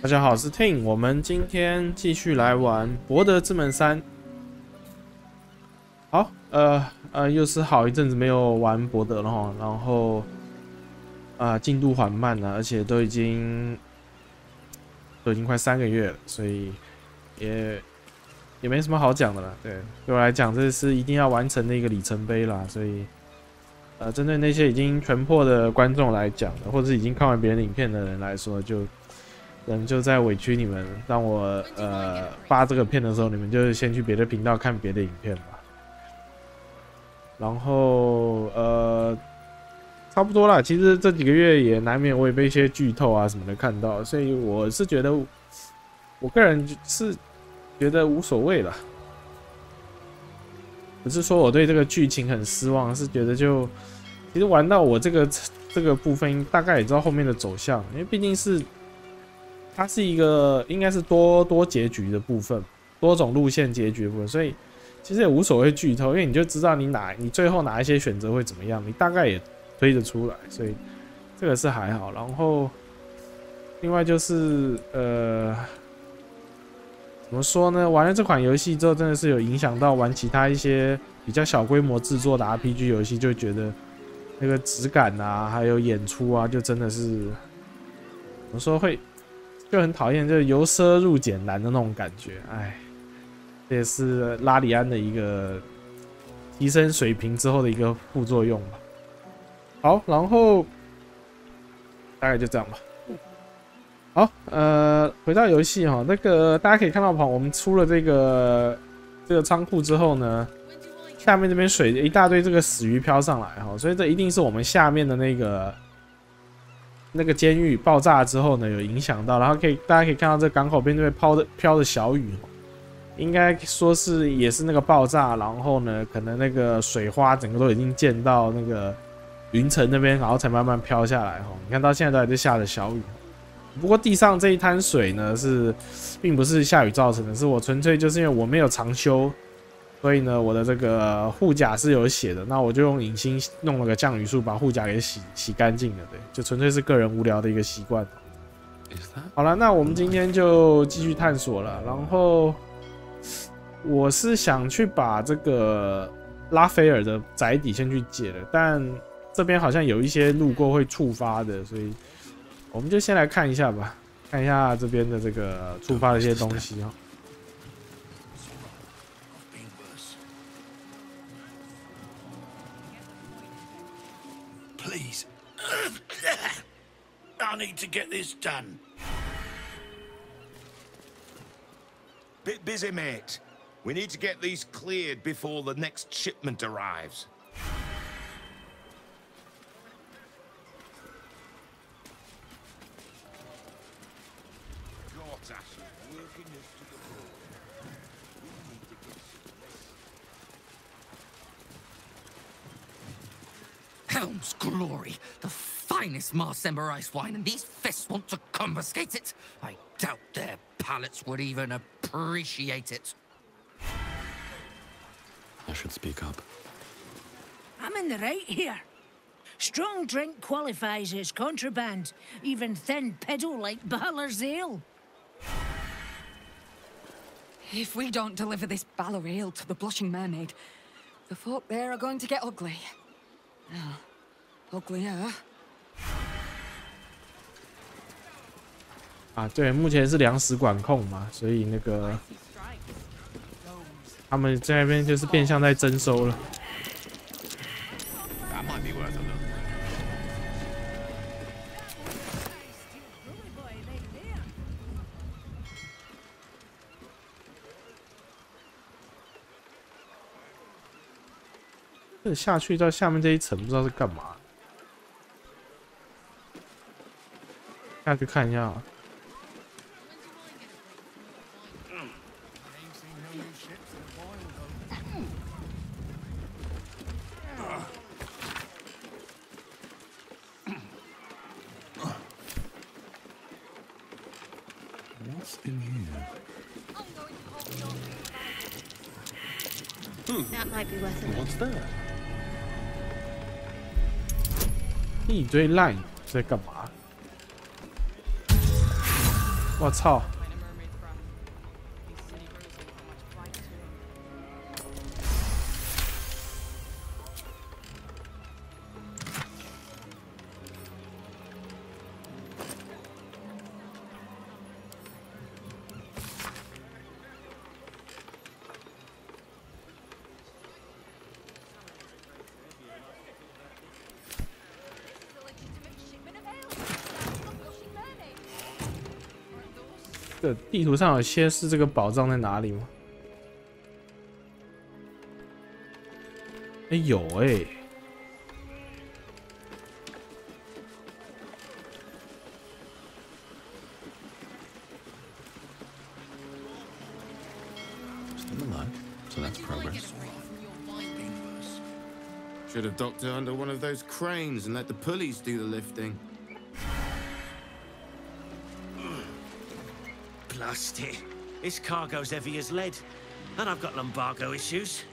大家好，我是 Ting， 我们今天继续来玩《柏德之门3》。好，又是好一阵子没有玩柏德了哈，然后进度缓慢了，而且都已经快3个月了，所以也没什么好讲的了。对我来讲，这是一定要完成的一个里程碑啦，所以针对那些已经全破的观众来讲的，或者是已经看完别人影片的人来说，可能就在委屈你们，让我发这个片的时候，你们就先去别的频道看别的影片吧。然后差不多啦，其实这几个月也难免我也被一些剧透啊什么的看到，所以我是觉得，我个人是觉得无所谓了。不是说我对这个剧情很失望，是觉得其实玩到我这个部分，大概也知道后面的走向，因为毕竟它是一个应该是多结局的部分，多种路线结局的部分，所以其实也无所谓剧透，因为你就知道你最后哪一些选择会怎么样，你大概也推得出来，所以这个是还好。然后另外就是怎么说呢？玩了这款游戏之后，真的是有影响到玩其他一些比较小规模制作的 RPG 游戏，就觉得那个质感啊，还有演出啊，就真的是怎么说就很讨厌，就是由奢入俭难的那种感觉。哎，这也是拉里安的一个提升水平之后的一个副作用吧。好，然后大概就这样吧。好，回到游戏哈，那个大家可以看到我们出了这个仓库之后呢，下面这边水一大堆这个死鱼飘上来哈，所以这一定是我们下面的那个监狱爆炸之后呢有影响到，然后大家可以看到这港口边这边飘的小雨，应该说也是那个爆炸，然后呢可能那个水花整个都已经溅到那个云层那边，然后才慢慢飘下来哈。你看到现在都还在下着小雨。不过地上这一滩水呢并不是下雨造成的，是我纯粹就是因为我没有常修，所以呢我的这个护甲是有血的，那我就用隐形弄了个降雨术把护甲给洗干净了，对，就纯粹是个人无聊的一个习惯。好了，那我们今天就继续探索了，然后我是想去把这个拉斐尔的宅邸先去解了，但这边好像有一些路过会触发的，所以我们就先来看一下吧，看一下这边的这个触发的一些东西哈。Please, I need to get this done. Bit busy, mate. We need to get these cleared before the next shipment arrives. Helm's glory, the finest Marsember ice wine, and these fists want to confiscate it. I doubt their palates would even appreciate it. I should speak up. I'm in the right here. Strong drink qualifies as contraband, even thin peddle like Balor's ale. If we don't deliver this Balor ale to the Blushing Mermaid, the folk there are going to get ugly. Uglier. 对，目前是粮食管控嘛，所以那个他们在那边就是变相在征收了。That might be worth a look. 这下去到下面这一层不知道是干嘛，下去看一下啊。What's in here? That might be worth it. What's that? 一堆烂在干嘛？我操！这地图上有揭示这个宝藏在哪里吗？哎、有哎、Still alive, so that's progress. Should have docked her under one of those cranes and let the pulleys do the lifting. Blast it. This cargo's heavy as lead. And I've got lumbago issues.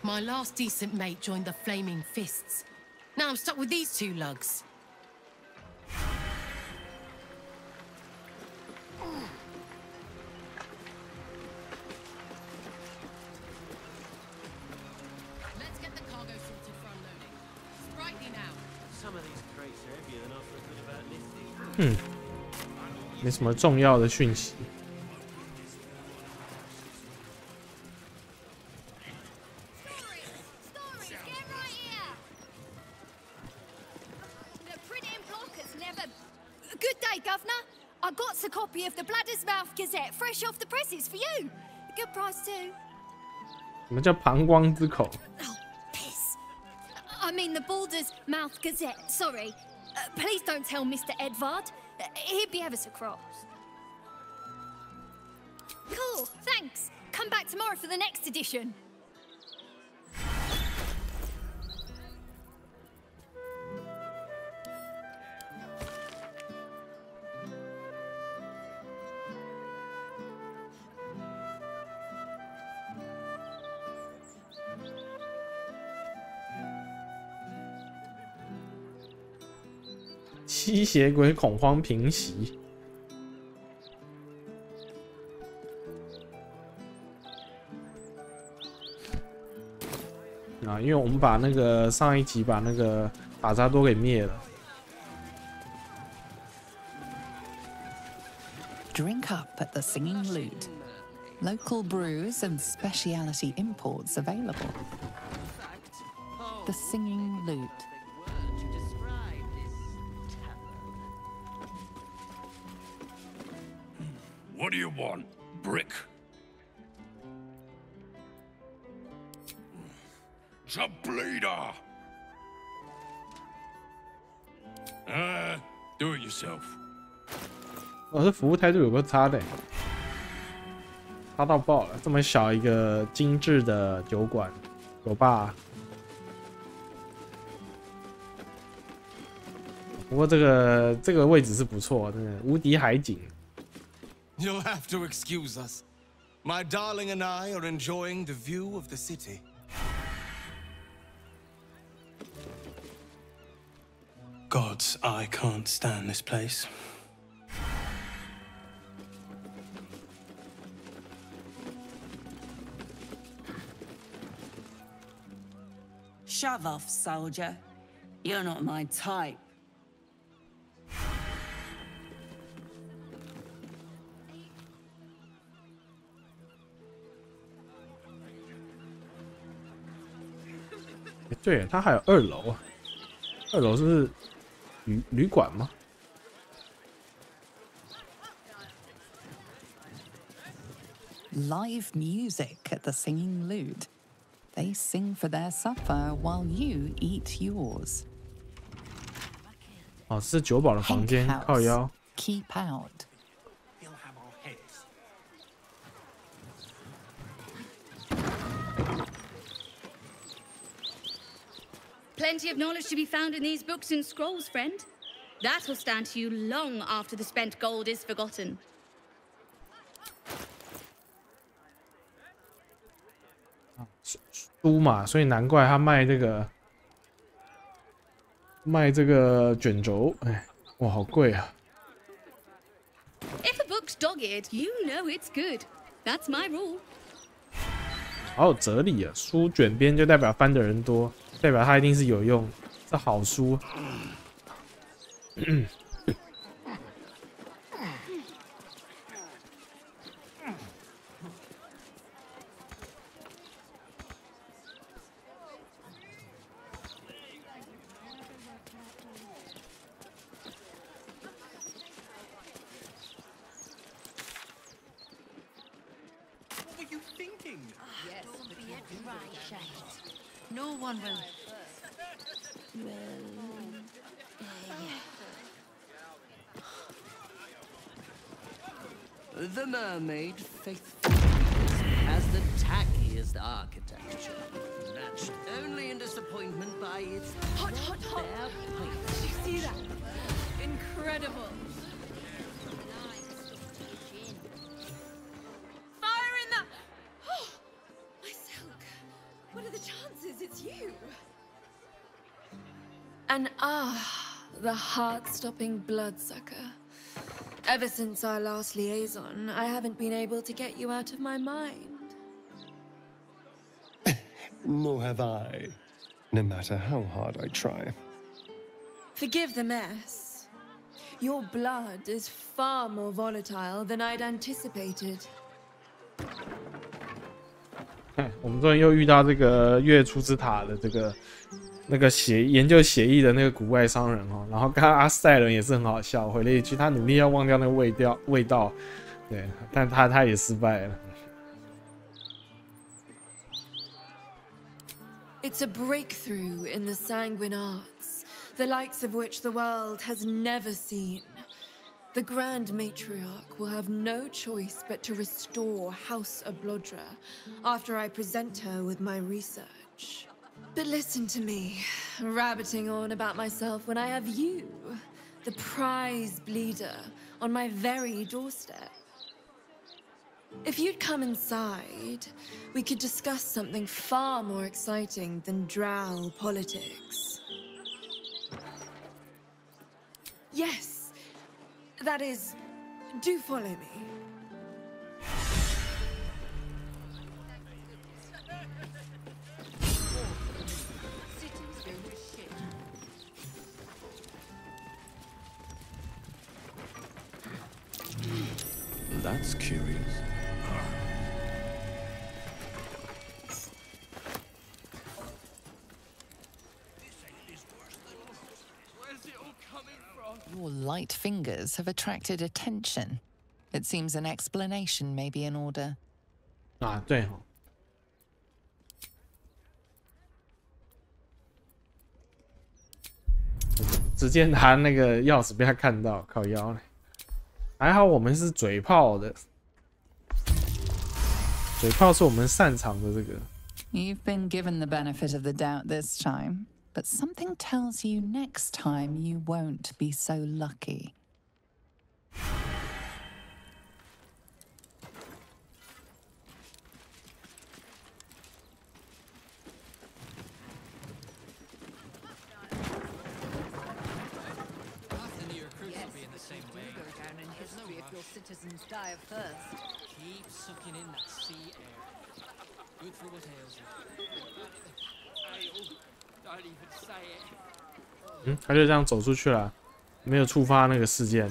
My last decent mate joined the Flaming Fists. Now I'm stuck with these two lugs. Let's get the cargo sorted for unloading. Sprightly now. Some of these crates are heavier than I've thought about lifting. 没什么重要的讯息。Good day, Governor. I got a copy of the Bladder's Mouth Gazette, fresh off the presses for you. Good price too. 什么叫膀胱之口？ Oh, piss. I mean the Balder's Mouth Gazette. Sorry. Please don't tell Mr. Edvard. He'd be ever so cross. Cool. Thanks. Come back tomorrow for the next edition.《吸血鬼恐慌平息》啊，因为我们把那个上一集把那个法扎多给灭了。 Drink up at the Singing Lute. Local brews and specialty imports available. The Singing Lute. What do you want? Brick? It's a bleeder! Do it yourself. 哦，这服务态度有个差的，差到爆了！这么小一个精致的酒馆、酒吧，不过这个位置是不错，真的无敌海景。 You'll have to excuse us. My darling and I are enjoying the view of the city. Gods, I can't stand this place. Shove off, soldier. You're not my type.欸、对，它还有2楼啊，2楼是旅馆吗？ Live music at the Singing Lute. They sing for their supper while you eat yours. 哦，是酒保的房间，靠腰。 Keep out. Plenty of knowledge to be found in these books and scrolls, friend. That will stand to you long after the spent gold is forgotten. 书嘛，所以难怪他卖这个卖这个卷轴，哎，哇，好贵啊！ If a book's dogged, you know it's good. That's my rule. 好有哲理啊！书卷边就代表翻的人多，代表它一定是有用，是好书。No one will. The mermaid faithfully has the tackiest architecture. Matched only in disappointment by its Hot. Did you see that? Incredible. Fire in the... Oh, my silk. What are the chances it's you? And the heart-stopping bloodsucker. Ever since our last liaison, I haven't been able to get you out of my mind. Nor have I, no matter how hard I try. Forgive the mess. Your blood is far more volatile than I'd anticipated. 我们终于又遇到这个月出之塔的这个那个研究血液的那个古怪商人哦，然后刚刚阿塞伦也是很好笑，回了一句他努力要忘掉那个味道，对，但他也失败了。It's a breakthrough in the sanguine arts, the likes of which the world has never seen. The Grand Matriarch will have no choice but to restore House Ablodra after I present her with my research. But listen to me, rabbiting on about myself when I have you, the prize bleeder, on my very doorstep. If you'd come inside, we could discuss something far more exciting than drow politics. Yes, that is, do follow me. That's curious. Your light fingers have attracted attention. It seems an explanation may be in order. 啊，对哦。只见他那个钥匙被他看到，靠腰嘞。还好我们是嘴炮的，嘴炮是我们擅长的这个。You've been given the benefit of the doubt this time, but something tells you next time you won't be so lucky. Citizens die of thirst. Keep sucking in that sea air. Good for what ails you. Don't even say it. 他就这样走出去了，没有触发那个事件。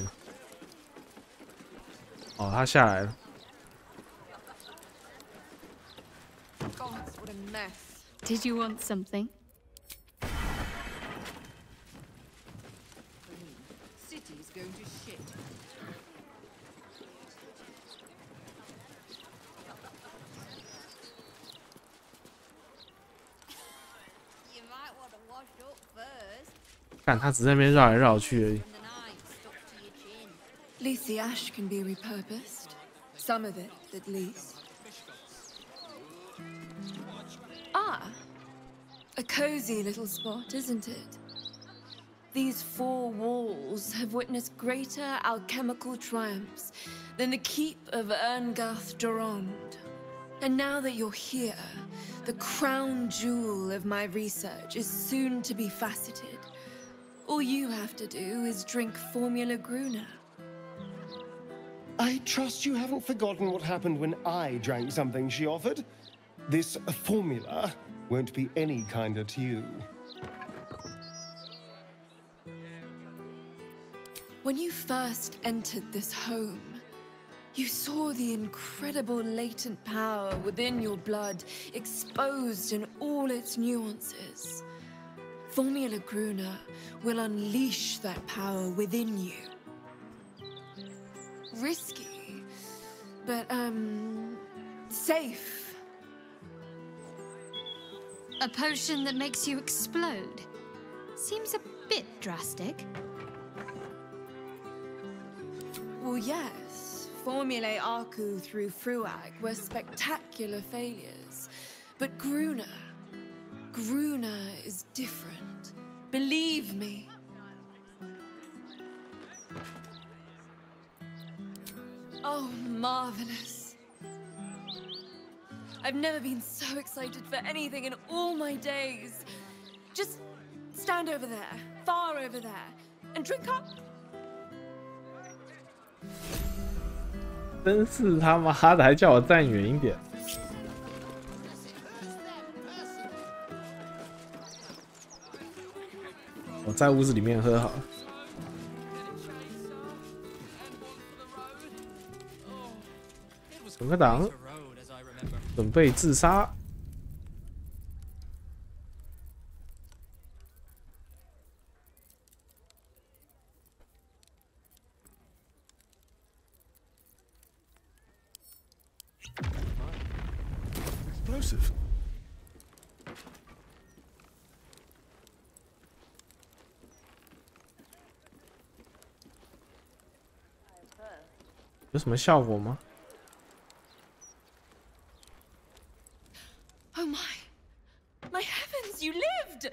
哦，他下来了。God, what a mess. Did you want something? City's going to shit. You might want to wash up first. 看他只在那边绕来绕去而已。At least the ash can be repurposed. Some of it, at least. A cozy little spot, isn't it? These four walls have witnessed greater alchemical triumphs than the keep of Erngarth Durand. And now that you're here, the crown jewel of my research is soon to be faceted. All you have to do is drink Formula Gruner. I trust you haven't forgotten what happened when I drank something she offered. This formula won't be any kinder to you. When you first entered this home, you saw the incredible latent power within your blood exposed in all its nuances. Formula Gruner will unleash that power within you. Risky, but, safe. A potion that makes you explode? Seems a bit drastic. Well, yes. Formulae Arku through Fruag were spectacular failures. But Gruner is different. Believe me. Oh, marvelous. I've never been so excited for anything in all my days. Just stand over there, far over there, and drink up. 真是他妈的，还叫我站远一点。我在屋子里面喝好了。存个档，准备自杀。Explosive. 有什么效果吗？ Oh my! My heavens, you lived!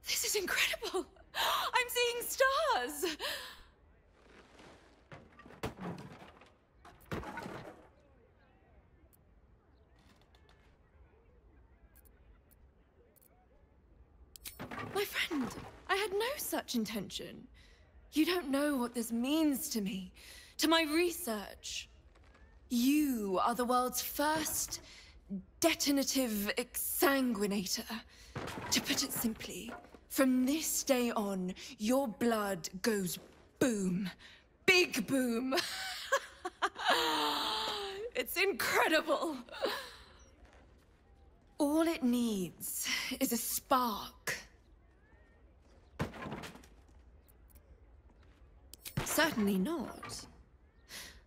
This is incredible! I'm seeing stars! My friend, I had no such intention. You don't know what this means to me, to my research. You are the world's first detonative exsanguinator. To put it simply, from this day on, your blood goes boom. Big boom. It's incredible. All it needs is a spark. Certainly not.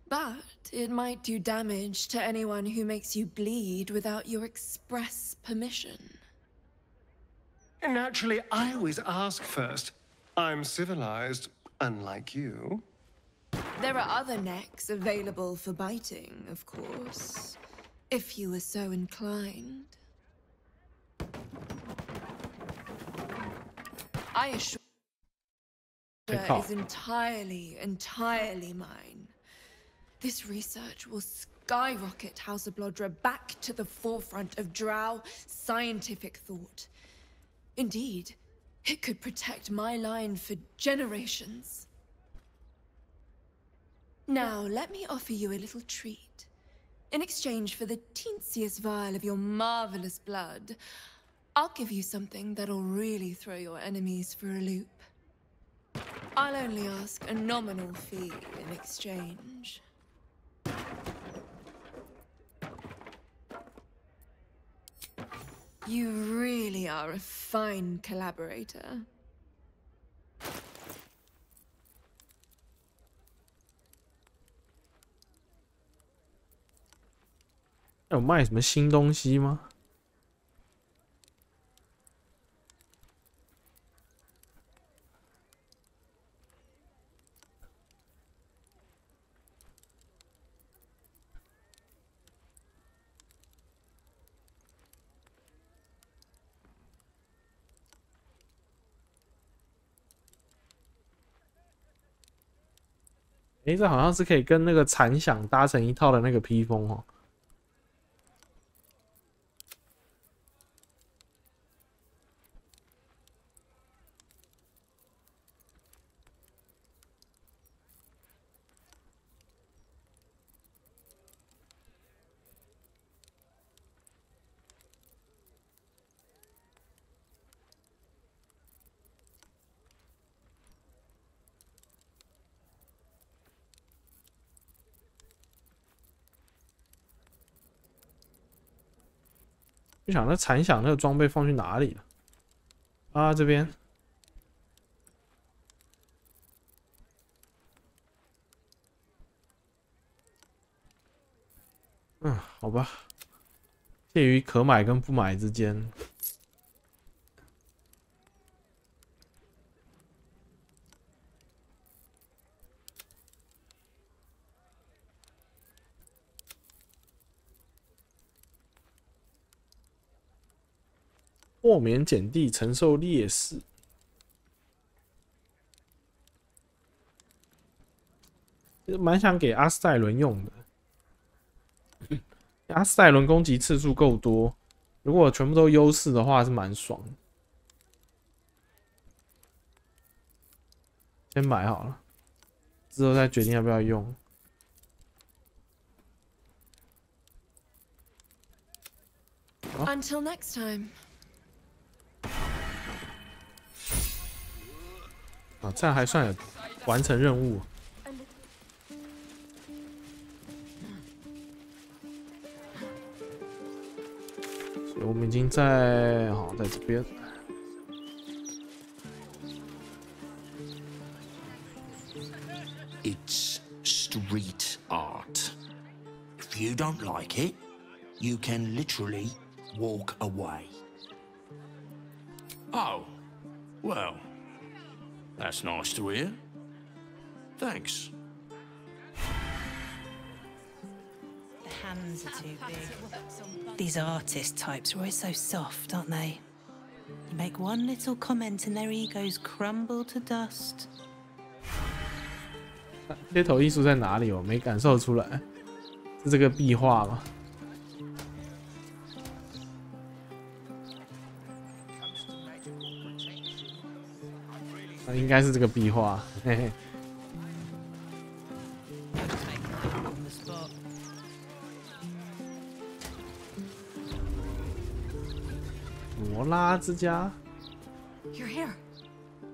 But it might do damage to anyone who makes you bleed without your express permission. Naturally, I always ask first. I'm civilized, unlike you. There are other necks available for biting, of course, if you were so inclined. I assure you, is entirely mine. This research will skyrocket House of Blodra back to the forefront of Drow scientific thought. Indeed, it could protect my line for generations. Now, let me offer you a little treat. In exchange for the teensiest vial of your marvelous blood, I'll give you something that'll really throw your enemies for a loop. I'll only ask a nominal fee in exchange. You really are a fine collaborator. 有卖什么新东西吗？诶，这好像是可以跟那个残响搭成一套的那个披风哦。不想那残响那个装备放去哪里了？啊，这边。好吧，介于可买跟不买之间。豁免减地，承受劣势。蛮想给阿斯泰伦用的。阿斯泰伦攻击次数够多，如果全部都优势的话是蛮爽的。先买好了，之后再决定要不要用。Until next time. 啊，这样还算有完成任务。所以我们已经在在这边。It's street art. If you don't like it, you can literally walk away. Oh, well, that's nice to hear. Thanks. The hands are too big. These artist types are always so soft, aren't they? You make one little comment and their egos crumble to dust. 街头艺术在哪里？我没感受出来，是这个壁画吗？应该是这个壁画，嘿嘿。摩拉之家。You're here.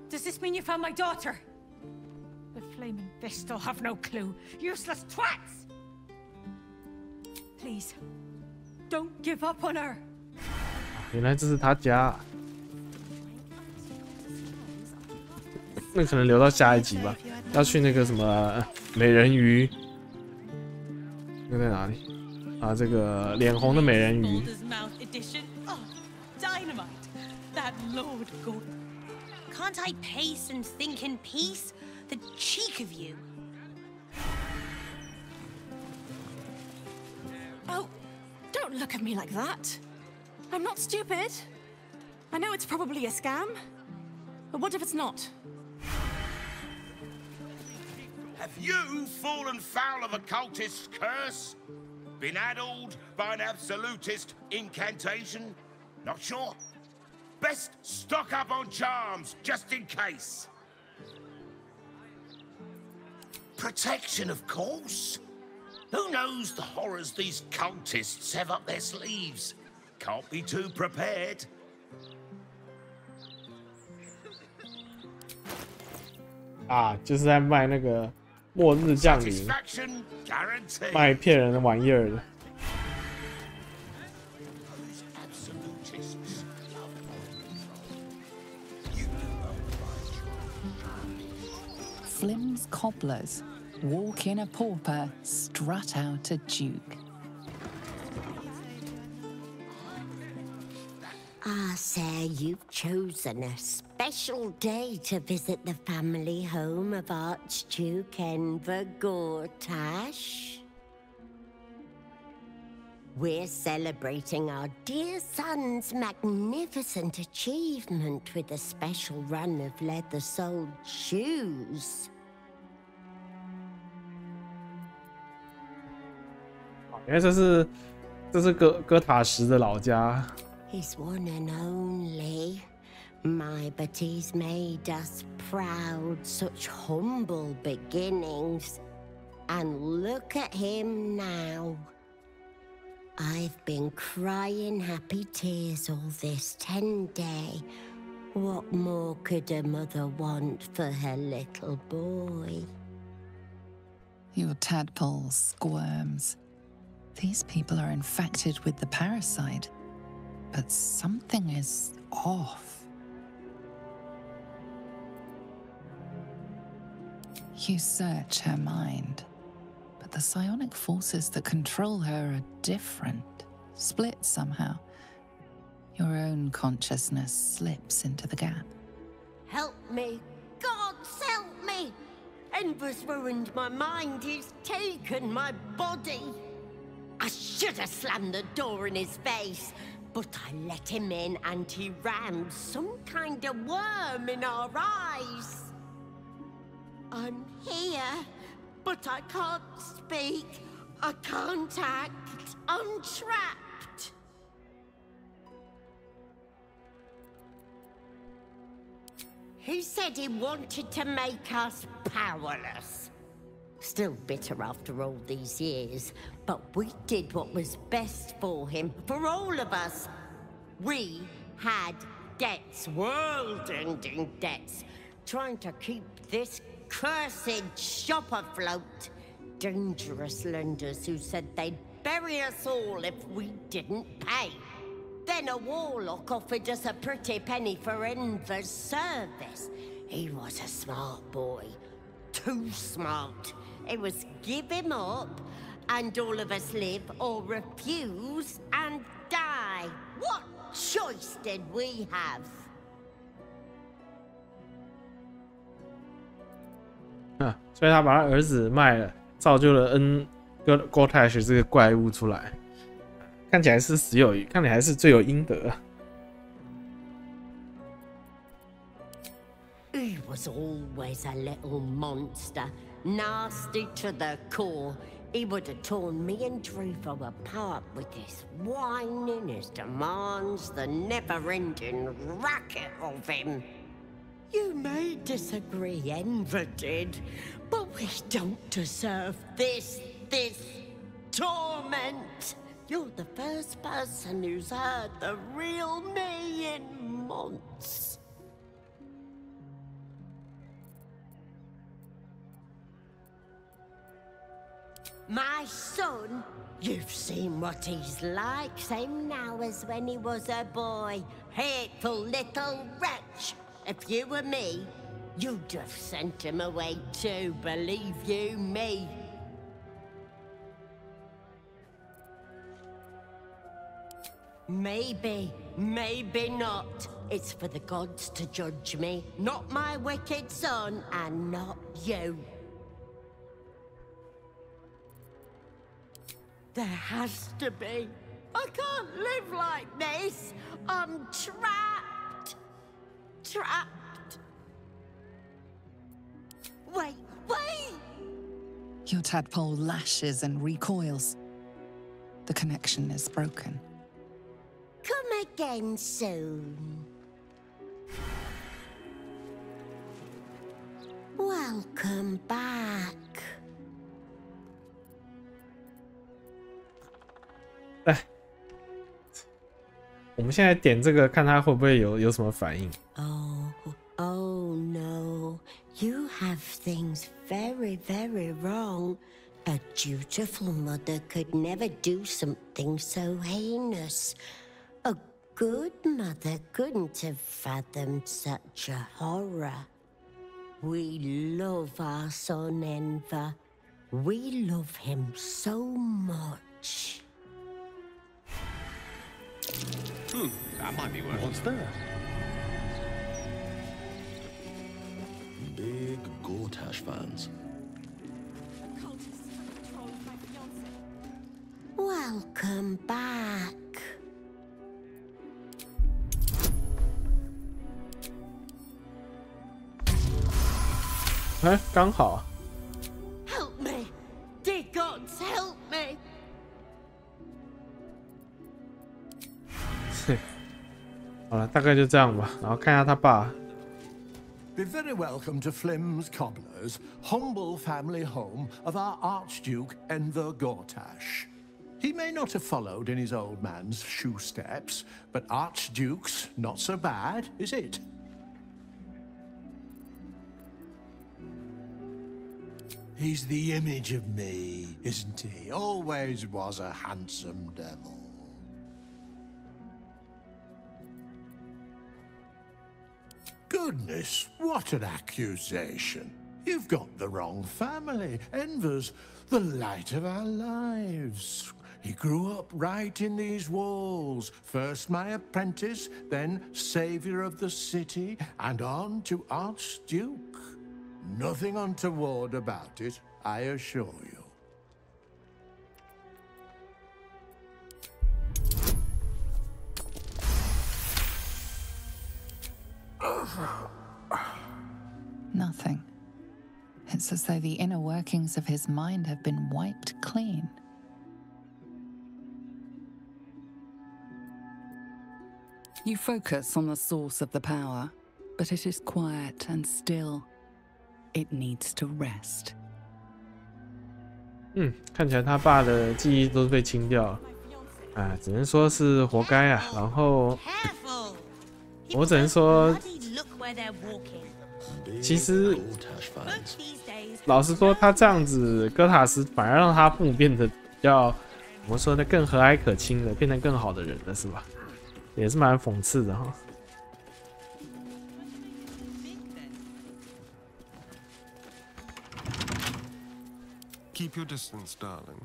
Does this mean you found my daughter? The flaming fish still have no clue. Useless twats! Please, don't give up on her. 原来这是他家。那可能留到下一集吧。要去那个什么美人鱼，那个在哪里？啊，这个脸红的美人鱼。That Lord God. Can't I pace and think in peace? The cheek of you. Oh, don't look at me like that. I'm not stupid. I know it's probably a scam. But what if it's not? Have you fallen foul of a cultist's curse? Been addled by an absolutist incantation? Not sure? Best stock up on charms, just in case. Protection, of course. Who knows the horrors these cultists have up their sleeves? Can't be too prepared. 啊，就是在卖那个末日降临，卖骗人的玩意儿的。Flim's cobblers walk in a pauper, strut out a duke. Ah, sir, you've chosen a special day to visit the family home of Archduke Enver Gortash. We're celebrating our dear son's magnificent achievement with a special run of leather-soled shoes. 原来这是哥塔什的老家。His one and only. My, but he's made us proud, such humble beginnings. And look at him now. I've been crying happy tears all this 10 day. What more could a mother want for her little boy? Your tadpole squirms. These people are infected with the parasite. but something is off. You search her mind, but the psionic forces that control her are different, split somehow. Your own consciousness slips into the gap. Help me! Gods, help me! Enver's ruined my mind. He's taken my body. I should have slammed the door in his face, but I let him in and he rammed some kind of worm in our eyes. I'm here, but I can't speak. I can't act. I'm trapped. He said he wanted to make us powerless. Still bitter after all these years, but we did what was best for him, for all of us. We had debts, world-ending debts, trying to keep this cursed shop afloat. Dangerous lenders who said they'd bury us all if we didn't pay. Then a warlock offered us a pretty penny for Enver's service. He was a smart boy. Too smart. It was give him up, and all of us live, or refuse and die. What choice did we have? 所以他把他儿子卖了，造就了戈塔什这个怪物出来。看起来是看起来是罪有应得。He was always a little monster, nasty to the core. He would have torn me and Druvo apart with his whining, his demands, the never-ending racket of him. You may disagree, Enver did, but we don't deserve this torment. You're the first person who's heard the real me in months. My son, you've seen what he's like, same now as when he was a boy. Hateful little wretch. If you were me, you'd have sent him away too, believe you me. Maybe, maybe not. It's for the gods to judge me, not my wicked son, and not you. There has to be. I can't live like this. I'm trapped. Trapped. Wait, wait! Your tadpole lashes and recoils. The connection is broken. Come again soon. Welcome back. 来，我们现在点这个，看他会不会有什么反应。Oh no. You have things very, very wrong. A dutiful mother could never do something so heinous. A good mother couldn't have fathomed such a horror. We love our son, Enver. We love him so much. That might be worth. What's that? Big Gortash fans. Welcome back. 哎，刚好。Help me! Dear gods, help me! 好了，大概就这样吧。然后看一下他爸。Be very welcome to Flim's Cobblers, humble family home of our Archduke Enver Gortash. He may not have followed in his old man's shoe steps, but Archduke's not so bad, is it? He's the image of me, isn't he? Always was a handsome devil. goodness, what an accusation. You've got the wrong family. Enver's the light of our lives. He grew up right in these walls. First my apprentice, then savior of the city, and on to Archduke. Nothing untoward about it, I assure you. Nothing. It's as though the inner workings of his mind have been wiped clean. You focus on the source of the power, but it is quiet and still. It needs to rest. 看起来他爸的记忆都是被清掉了，哎，只能说是活该啊。然后，我只能说，其实老实说，他这样子，哥塔斯反而让他父母变得比较，怎么说呢，更和蔼可亲的，变成更好的人了，是吧？也是蛮讽刺的哈。Keep your distance, darling.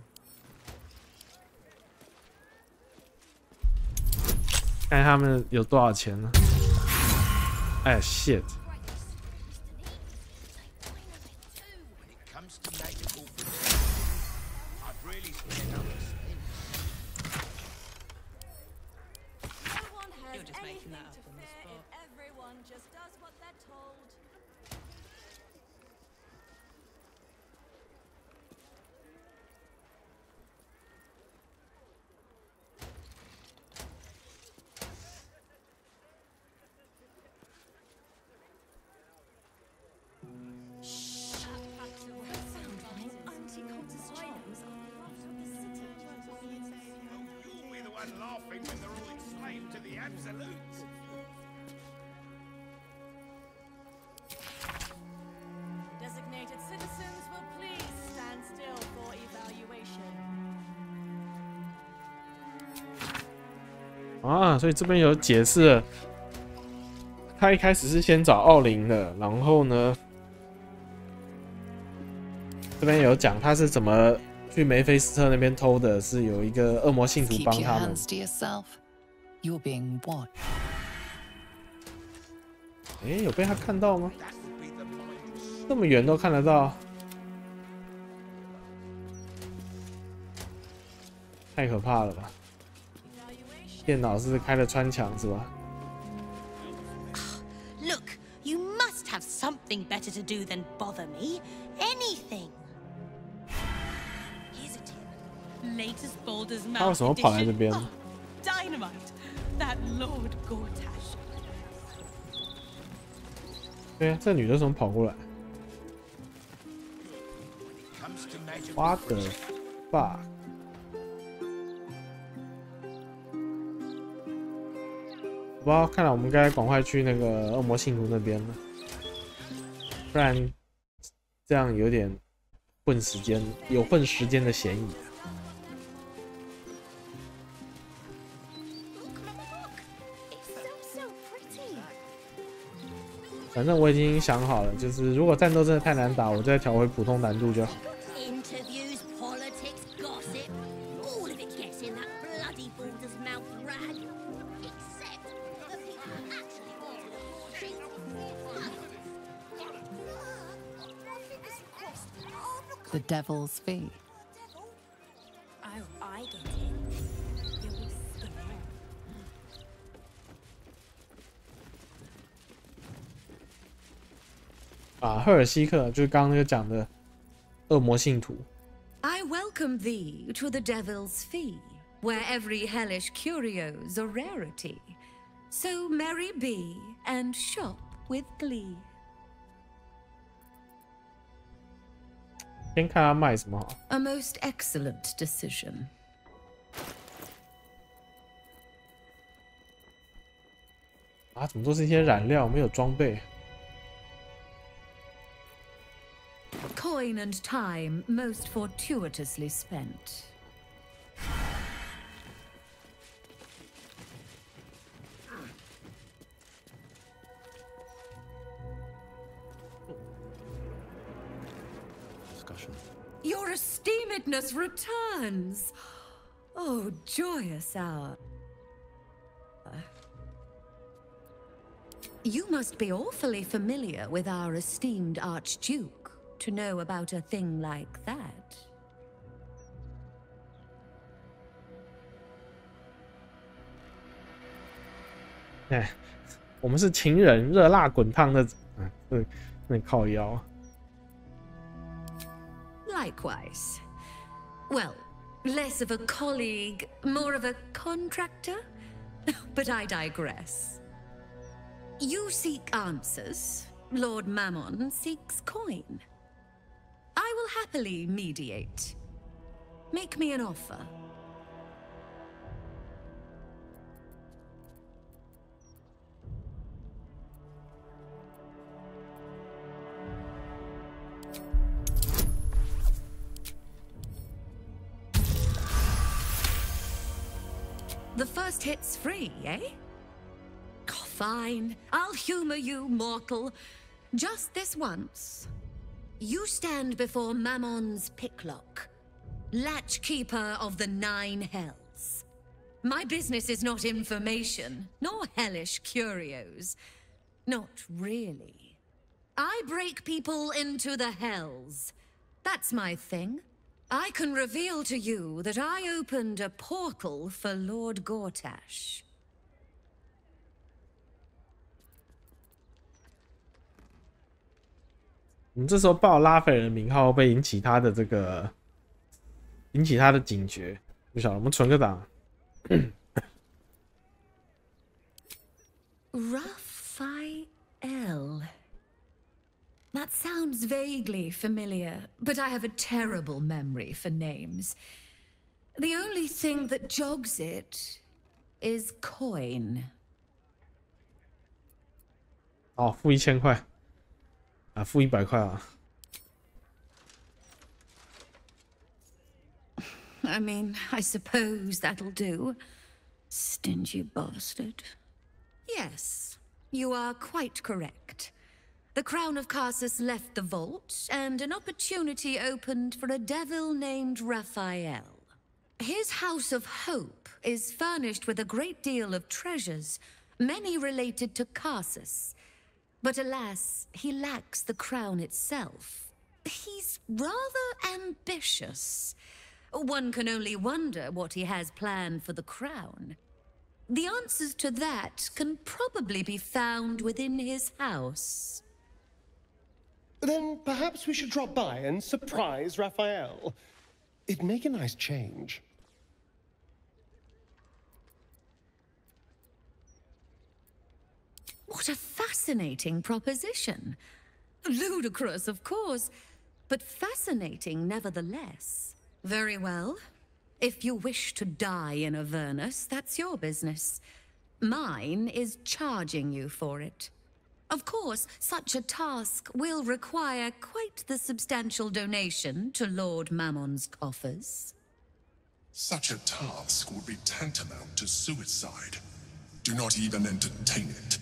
看他们有多少钱呢？哎 ，shit！ 啊，所以这边有解释了，他一开始是先找奥林的，然后呢，这边有讲他是怎么去梅菲斯特那边偷的，是有一个恶魔信徒帮他们。哎，有被他看到吗？这么远都看得到，太可怕了吧！ 电脑是开了穿墙是吧 Look, you must have something better to do than bother me. Anything. Here's a tip. Latest Baldur's Mouth 他为什么跑来这边 Dynamite. That Lord Gortash. 对啊，这女的怎么跑过来 ？What the fuck？ 不知道，看来我们该赶快去那个恶魔信徒那边了，不然这样有点混时间，有混时间的嫌疑。反正我已经想好了，就是如果战斗真的太难打，我再调回普通难度就好。 The devil's fee. Oh, I get it. You're scared. 啊，赫尔希克就是刚刚那个讲的恶魔信徒。 I welcome thee to the devil's fee, where every hellish curio's a rarity. So merry be and shop with glee. 先看他卖什么好。 A most excellent decision. 啊，怎么都是一些染料，没有装备。 Coin and time most fortuitously spent. passion. Your esteemedness returns. Oh, joyous hour. You must be awfully familiar with our esteemed Archduke to know about a thing like that. 哎，我们是情人，热辣滚烫的，那靠腰。Likewise. Well, less of a colleague, more of a contractor? But I digress. You seek answers. Lord Mammon seeks coin. I will happily mediate. Make me an offer. The first hit's free, eh? Oh, fine. I'll humor you, mortal. Just this once. You stand before Mammon's picklock, latchkeeper of the 9 hells. My business is not information, nor hellish curios. Not really. I break people into the hells. That's my thing. I can reveal to you that I opened a portal for Lord Gortash. 我们这时候报拉斐尔的名号，会不会引起他的警觉？不晓得，我们存个档。Raphael. That sounds vaguely familiar, but I have a terrible memory for names. The only thing that jogs it is coin. 哦，付1000块，啊，付100块啊。I mean, I suppose that'll do. Stingy bastard. Yes, you are quite correct. The Crown of Carsus left the vault, and an opportunity opened for a devil named Raphael. His House of Hope is furnished with a great deal of treasures, many related to Carsus. But alas, he lacks the crown itself. He's rather ambitious. One can only wonder what he has planned for the crown. The answers to that can probably be found within his house. Then perhaps we should drop by and surprise Raphael. It'd make a nice change. What a fascinating proposition. Ludicrous, of course, but fascinating nevertheless. Very well. If you wish to die in Avernus, that's your business. Mine is charging you for it. Of course, such a task will require quite the substantial donation to Lord Mammon's coffers. Such a task would be tantamount to suicide. Do not even entertain it.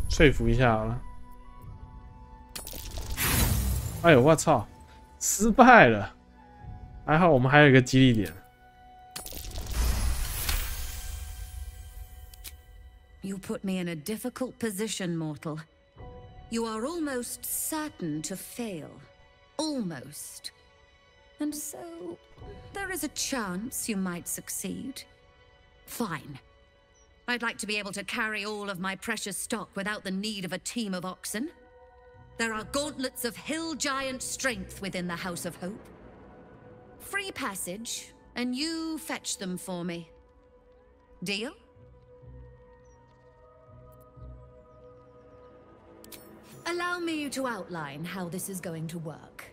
说服一下好了。哎呦，我操，失败了！还好我们还有一个激励点。You put me in a difficult position, mortal. You are almost certain to fail. Almost. And so, there is a chance you might succeed. Fine. I'd like to be able to carry all of my precious stock without the need of a team of oxen. There are gauntlets of hill giant strength within the House of Hope. Free passage, and you fetch them for me. Deal? Allow me to outline how this is going to work.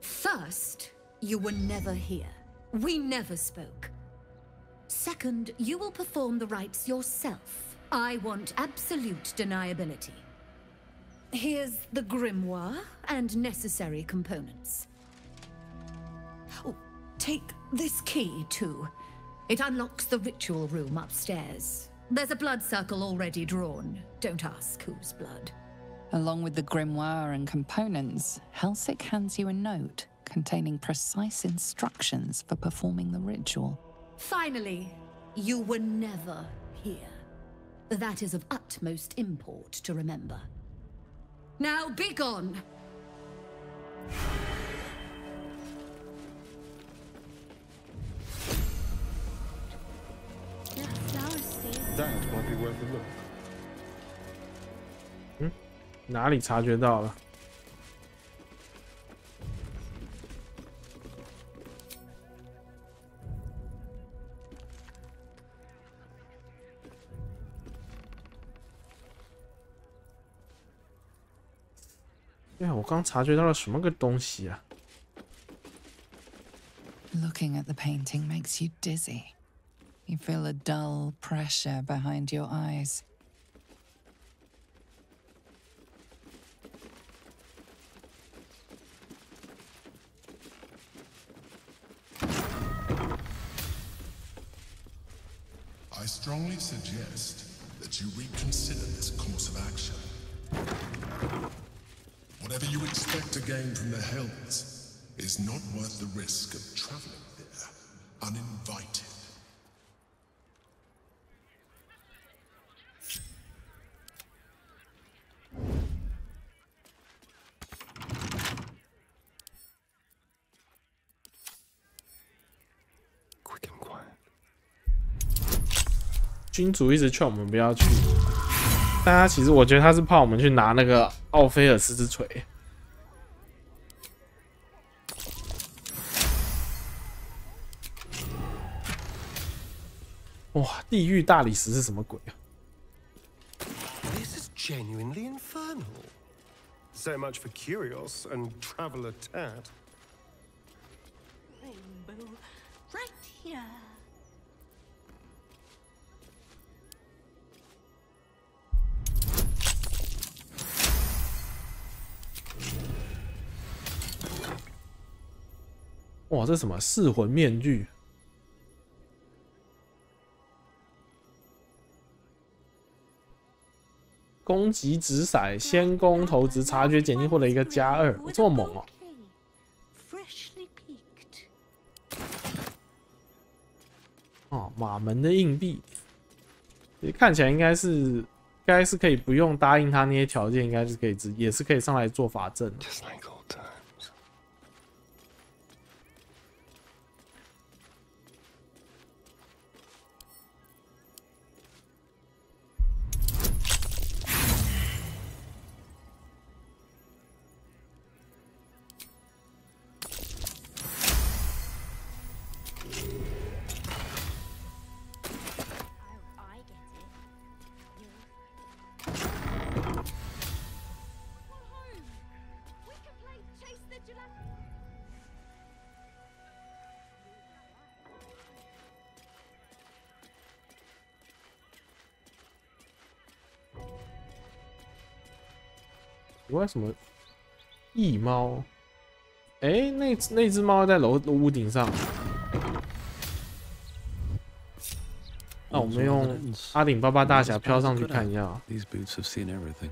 First, you were never here. We never spoke. Second, you will perform the rites yourself. I want absolute deniability. Here's the grimoire and necessary components. Oh, Take this key, too. It unlocks the ritual room upstairs. There's a blood circle already drawn. Don't ask whose blood. Along with the grimoire and components, Helsik hands you a note containing precise instructions for performing the ritual. Finally, you were never here. That is of utmost import to remember. Now be gone! That might be worth a look. 哪里察觉到了？对啊，我刚察觉到了什么个东西啊 Looking at the painting makes you dizzy. You feel a dull pressure behind your eyes. I strongly suggest that you reconsider this course of action. Whatever you expect to gain from the Hells is not worth the risk of traveling there uninvited. Quick and quiet. 君主一直劝我们不要去，但他其实我觉得他是怕我们去拿那个奥菲尔斯之锤。哇，地狱大理石是什么鬼啊 This is genuinely infernal. So much for Curios and Traveler Tat. Rainbow, right here. 哇，这什么噬魂面具？攻击直骰，先攻投掷，察觉减轻获得一个+2，这么猛哦！哦，马门的硬币，看起来应该是可以不用答应他那些条件，应该是可以也是可以上来做法阵。为什么翼猫？哎，那只猫在屋顶上。那我们用阿顶巴巴大侠飘上去看一下。These boots have seen everything.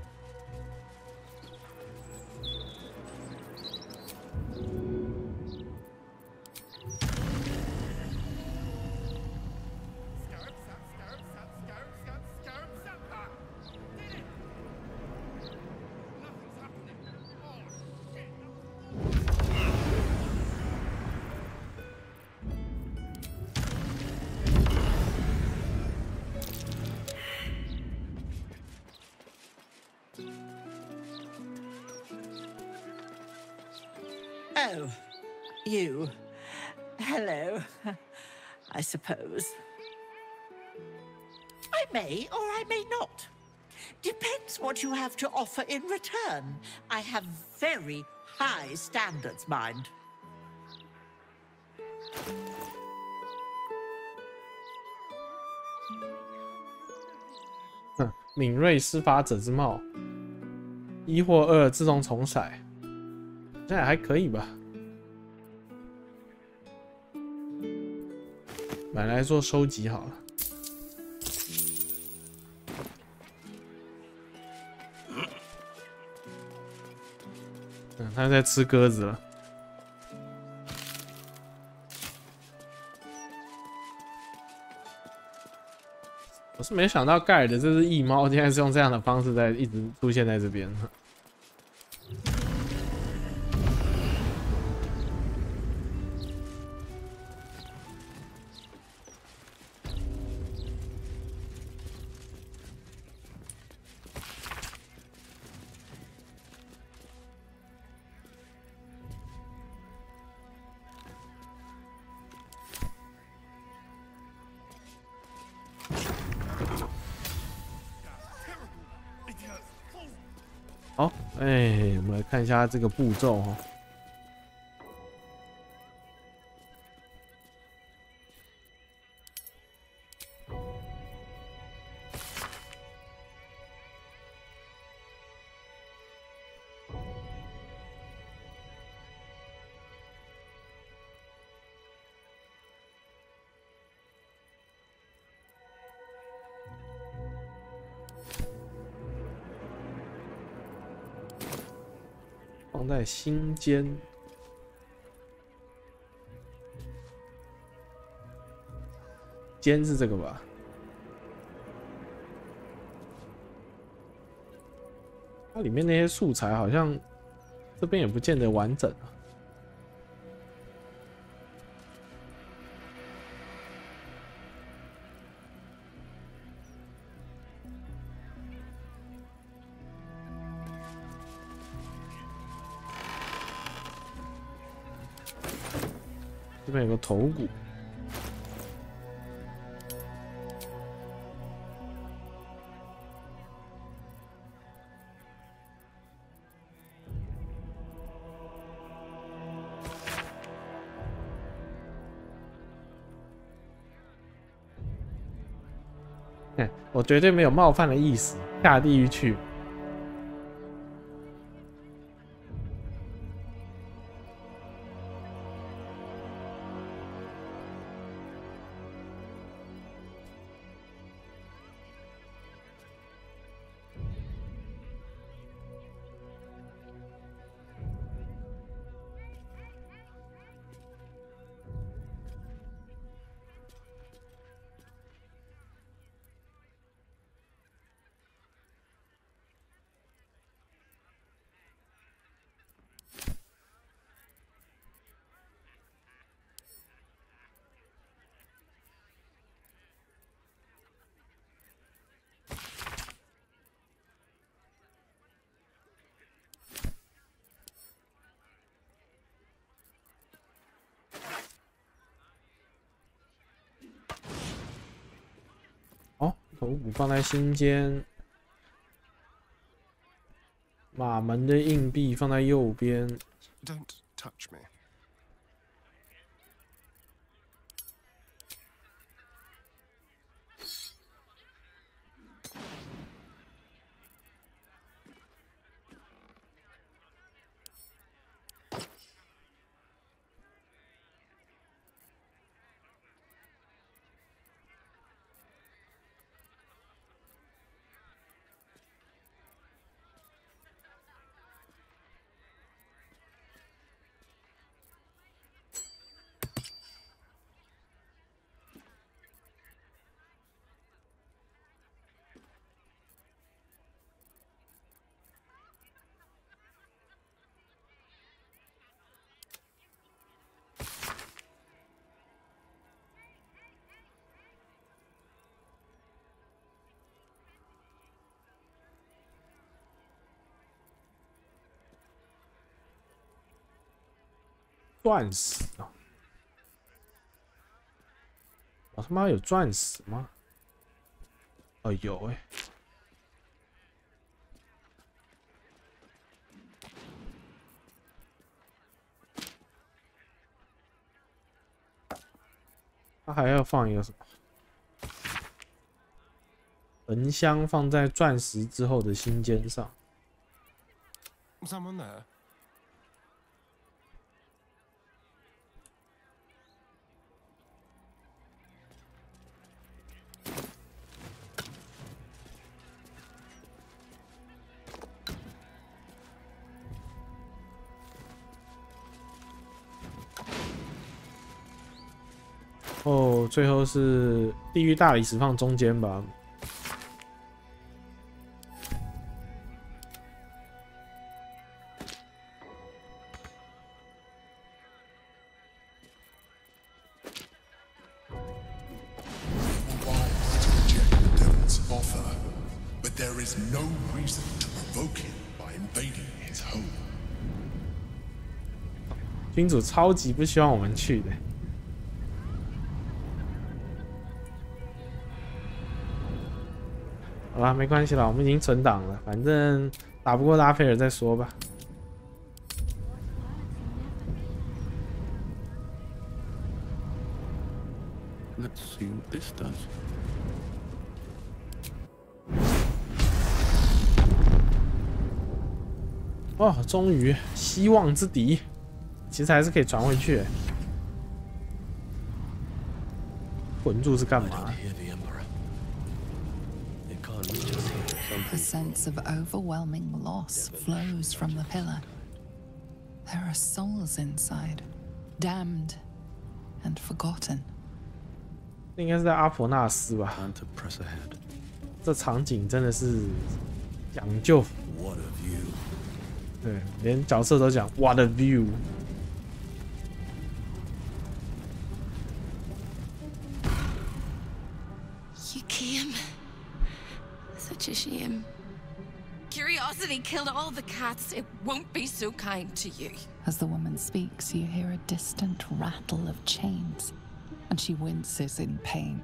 Oh, you. Hello, I suppose. I may or I may not. Depends what you have to offer in return. I have very high standards, mind. 敏锐施法者之帽，1或2自动重骰，这也还可以吧。买来做收集好了。他在吃鸽子了。我是没想到盖尔的这只翼猫竟然是用这样的方式在一直出现在这边。好，哎，我们来看一下这个步骤哦。放在心间，间是这个吧？它里面那些素材好像这边也不见得完整啊。这边有个头骨，我绝对没有冒犯的意思，下地狱去。头骨放在心间，马门的硬币放在右边。Don't touch me. 钻石啊！我他妈有钻石吗？哦，有哎、他还要放一个什么？焚香放在钻石之后的心尖上。Someone there? 后最后是地狱大理石放中间吧。君主超级不希望我们去的。好啦，没关系啦，我们已经存档了，反正打不过拉斐尔再说吧。Let's see what this does. 哦，终于希望之敌，其实还是可以传回去。魂柱是干嘛？ A sense of overwhelming loss flows from the pillar. There are souls inside, damned and forgotten. 应该是在阿婆纳斯吧？这场景真的是讲究。对，连角色都讲 "What a view"。You came. Such a shame. Curiosity killed all the cats. It won't be so kind to you. As the woman speaks, you hear a distant rattle of chains, and she winces in pain.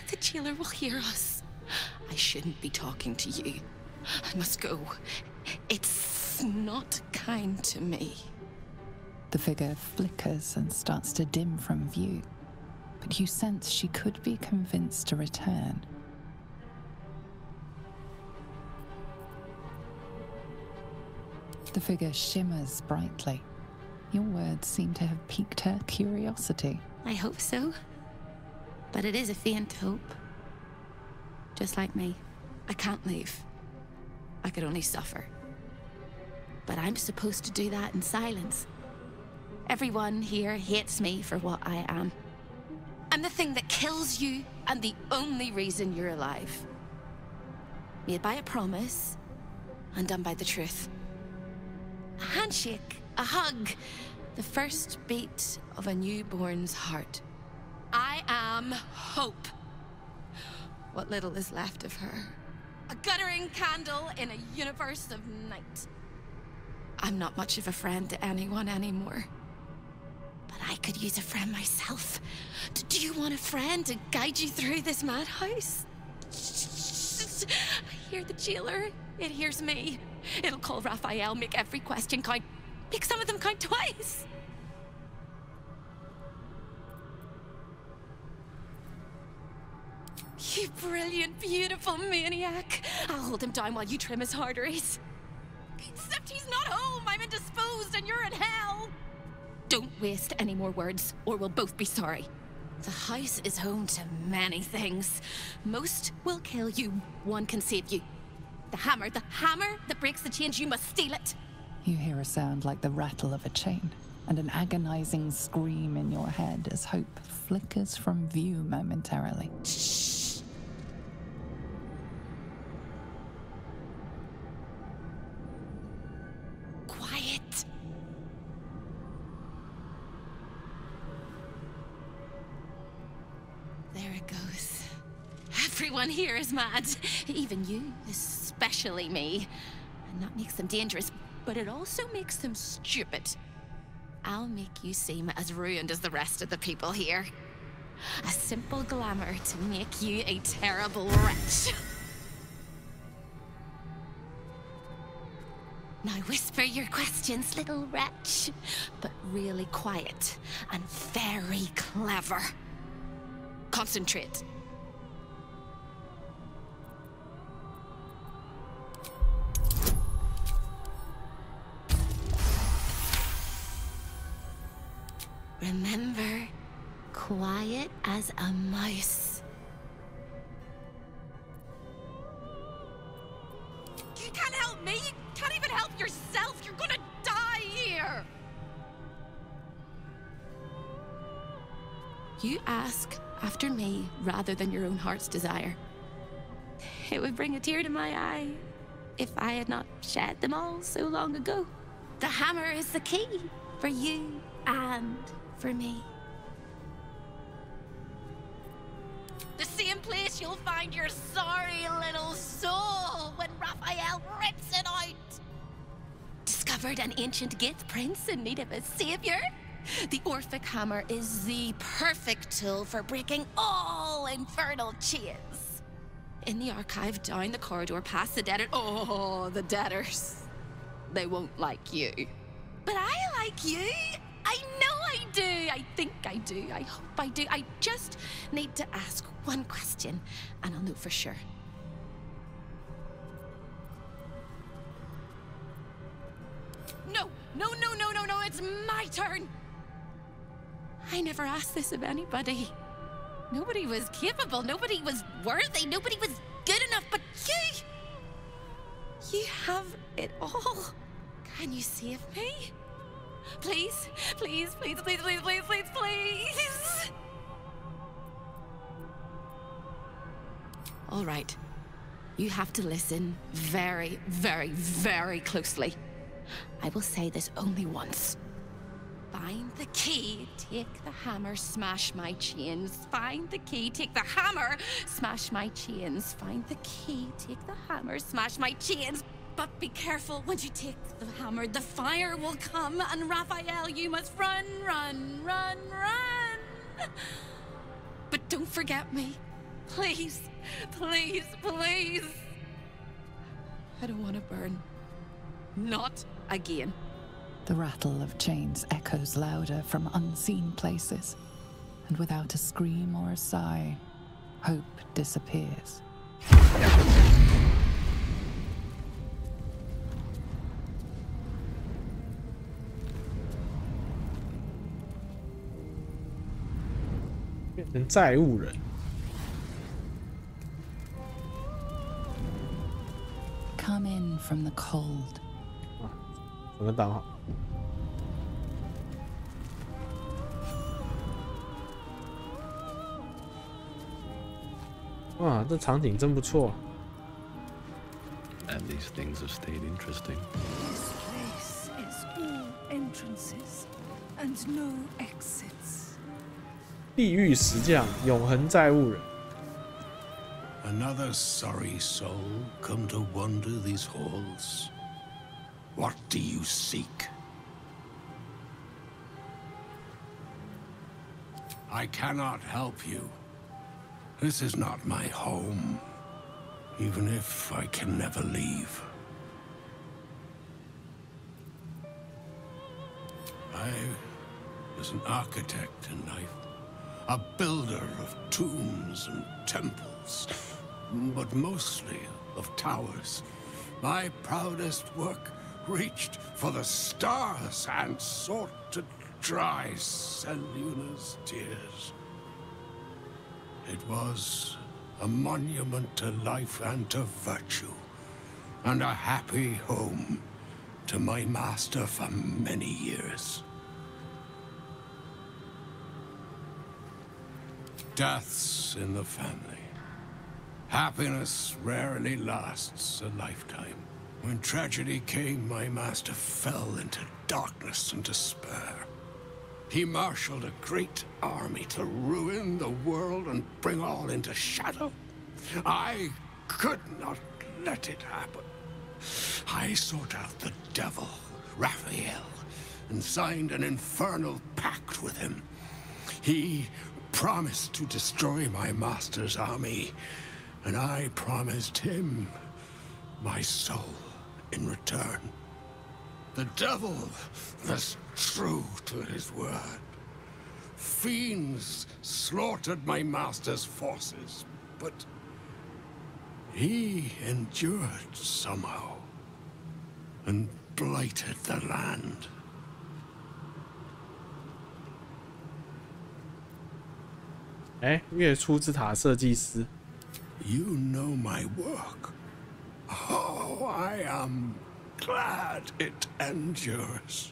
The jailer will hear us. I shouldn't be talking to you. I must go. It's not kind to me. The figure flickers and starts to dim from view, but you sense she could be convinced to return. The figure shimmers brightly. Your words seem to have piqued her curiosity. I hope so. But it is a faint hope. Just like me. I can't leave. I could only suffer. But I'm supposed to do that in silence. Everyone here hates me for what I am. I'm the thing that kills you and the only reason you're alive. Made by a promise, undone by the truth. A handshake, a hug, the first beat of a newborn's heart. I am hope. What little is left of her. A guttering candle in a universe of night. I'm not much of a friend to anyone anymore. But I could use a friend myself. Do you want a friend to guide you through this madhouse? I hear the jailer. It hears me. It'll call Raphael, make every question count. Make some of them count twice. You brilliant, beautiful maniac. I'll hold him down while you trim his arteries. Except he's not home. I'm indisposed and you're in hell. Don't waste any more words, or we'll both be sorry. The house is home to many things. Most will kill you. One can save you. The hammer that breaks the chains, you must steal it. You hear a sound like the rattle of a chain, and an agonizing scream in your head as hope flickers from view momentarily. Shh. Quiet. There it goes. Everyone here is mad. Even you, especially me. And that makes them dangerous, but it also makes them stupid. I'll make you seem as ruined as the rest of the people here. A simple glamour to make you a terrible wretch. Now whisper your questions, little wretch. But really quiet and very clever. Concentrate. Remember, quiet as a mouse. You can't help me! You can't even help yourself! You're gonna die here! You ask after me rather than your own heart's desire. It would bring a tear to my eye if I had not shed them all so long ago. The hammer is the key for you and for me. The same place you'll find your sorry little soul when Raphael rips it out. Discovered an ancient Gith prince in need of a savior? The Orphic hammer is the perfect tool for breaking all infernal chains. In the archive down the corridor past the debtor— oh, the debtors. They won't like you. But I like you. I know I do. I think I do. I hope I do. I just need to ask one question, and I'll know for sure. No, no, no, no, no, no, it's my turn. I never asked this of anybody. Nobody was capable, nobody was worthy, nobody was good enough, but you have it all. Can you save me? Please, please, please, please, please, please, please, please. All right. You have to listen very, very, very closely. I will say this only once. Find the key, take the hammer, smash my chains. Find the key, take the hammer, smash my chains. Find the key, take the hammer, smash my chains. But be careful, when you take the hammer, the fire will come, and Raphael, you must run, run, run, run. But don't forget me. Please, please, please. I don't want to burn. Not again. The rattle of chains echoes louder from unseen places, and without a scream or a sigh, hope disappears.变成债务人。Come in from the cold. 怎么导航？哇，这场景真不错。And these things have stayed interesting. This place is all entrances and no exits. 地狱石匠，永恒债务人。 Another sorry soul come to wander these halls. What do you seek? I cannot help you. This is not my home, even if I can never leave. I was an architect in life, a builder of tombs and temples, but mostly of towers. My proudest work reached for the stars and sought to dry Seleuna's tears. It was a monument to life and to virtue, and a happy home to my master for many years. Deaths in the family. Happiness rarely lasts a lifetime. When tragedy came, my master fell into darkness and despair. He marshaled a great army to ruin the world and bring all into shadow. I could not let it happen. I sought out the devil, Raphael, and signed an infernal pact with him. He promised to destroy my master's army, and I promised him my soul in return. The devil was true to his word. Fiends slaughtered my master's forces, but he endured somehow and blighted the land.月初之塔设计师。 You know my work. Oh, I am glad it endures.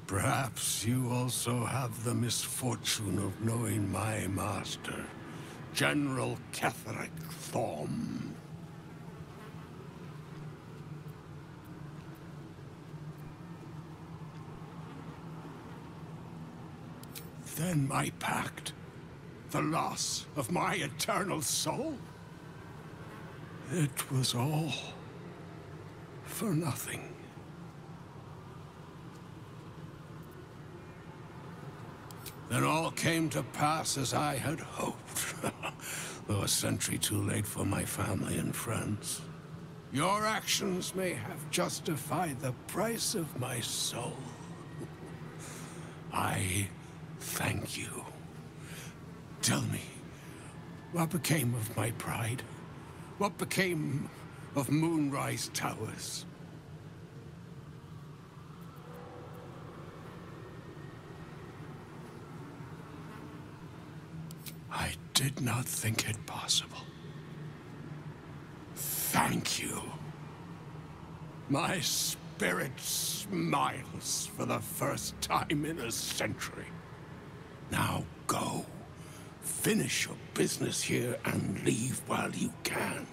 Perhaps you also have the misfortune of knowing my master, General Ketheric Thorm. Then my pact, the loss of my eternal soul, it was all for nothing. Then all came to pass as I had hoped, though a century too late for my family and friends. Your actions may have justified the price of my soul. I thank you. Tell me, what became of my pride? What became of Moonrise Towers? I did not think it possible. Thank you. My spirit smiles for the first time in a century. Now go. Finish your business here and leave while you can.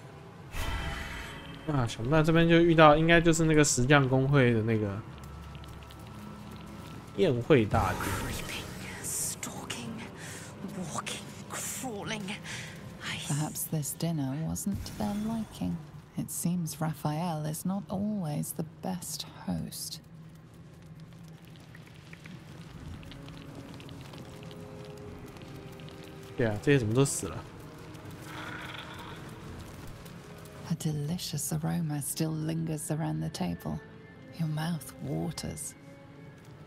啊，想不到这边就遇到，应该就是那个石匠工会的那个宴会大厅。Perhaps this dinner wasn't to their liking. It seems Raphael is not always the best host. Yeah, 这些怎么都死了？ A delicious aroma still lingers around the table. Your mouth waters.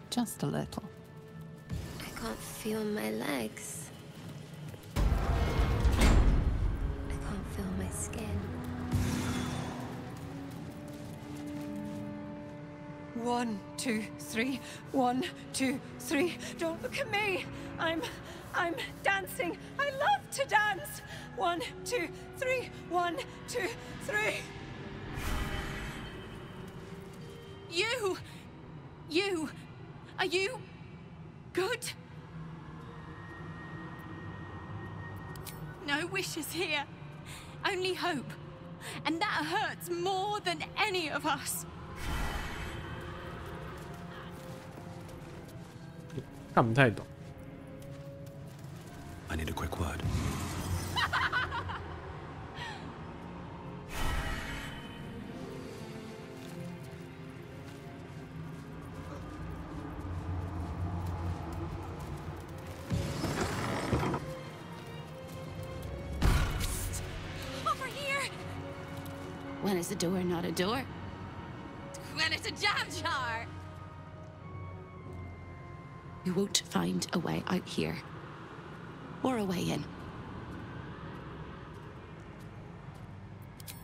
Just a little. I can't feel my legs. I can't feel my skin. 1, 2, 3. 1, 2, 3. Don't look at me. I'm dancing. I love to dance. 1, 2, 3. 1, 2, 3. You. Are you good? No wishes here. Only hope. And that hurts more than any of us. 看不太懂。 I need a quick word. Over here! When is a door not a door? When it's a jam jar! You won't find a way out here. Or a way in.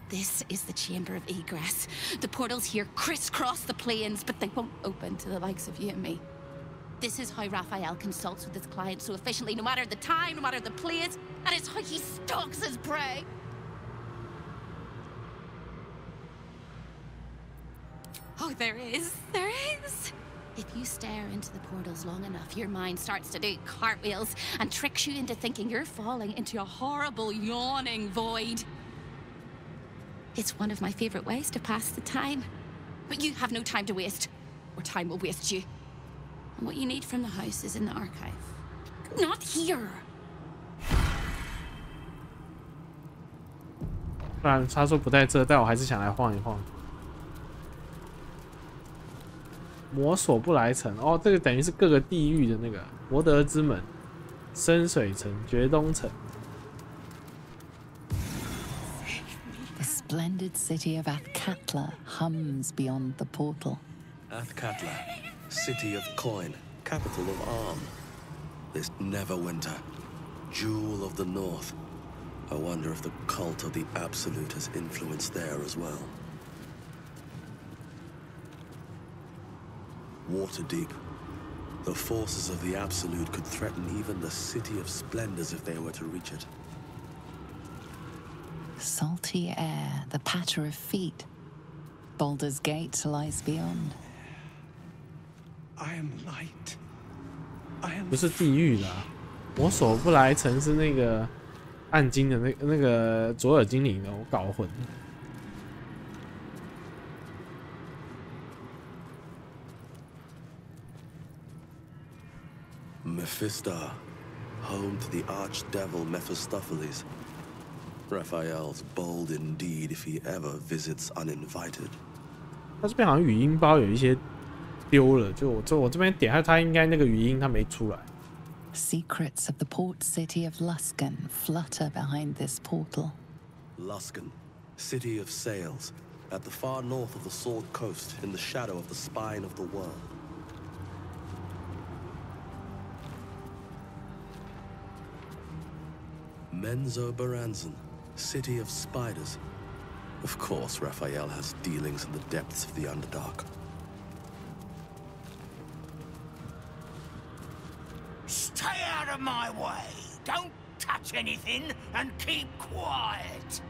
This is the chamber of egress. The portals here crisscross the plains, but they won't open to the likes of you and me. This is how Raphael consults with his clients so efficiently, no matter the time, no matter the place, and it's how he stalks his prey. Oh, there is. If you stare into the portals long enough, your mind starts to do cartwheels and tricks you into thinking you're falling into a horrible, yawning void. It's one of my favorite ways to pass the time. But you have no time to waste, or time will waste you. And what you need from the house is in the archive. Not here! 不然他说不在这，但我还是想来晃一晃。 魔索不来城哦，这个等于是各个地域的那个柏德之门、深水城、绝东城。 The splendid city of Athkatla hums beyond the portal. Athkatla, city of coin, capital of Arm. This Neverwinter, jewel of the north. I wonder if the cult of the Absolute has influence there as well. Waterdeep. The forces of the Absolute could threaten even the City of Splendors if they were to reach it. Salty air, the patter of feet. Baldur's Gate lies beyond. I am light. I am 不是地狱的、啊，我手不来城是那个暗金的那个左耳精灵的，我搞混了。Mephisto, home to the archdevil Mephistopheles. Raphael's bold indeed if he ever visits uninvited. 他这边好像语音包有一些丢了，就我这边点开它，应该那个语音它没出来。Secrets of the port city of Luskan flutter behind this portal. Luskan, city of sails, at the far north of the Sword Coast, in the shadow of the spine of the world. Menzoberranzan, city of spiders. Of course, Raphael has dealings in the depths of the Underdark. Stay out of my way. Don't touch anything and keep quiet.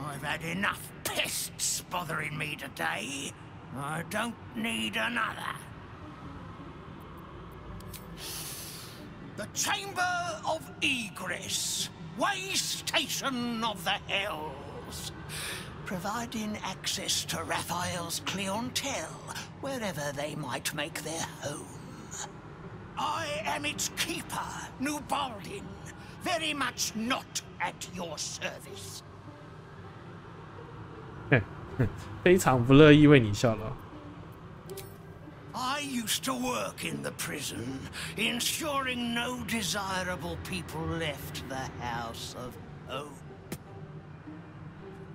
I've had enough pests bothering me today. I don't need another. The Chamber of Egress. Way station of the Hells. Providing access to Raphael's clientele, wherever they might make their home. I am its keeper, Nubaldin. Very much not at your service. 非常不乐意为你效劳。I used to work in the prison, ensuring no desirable people left the House of Hope.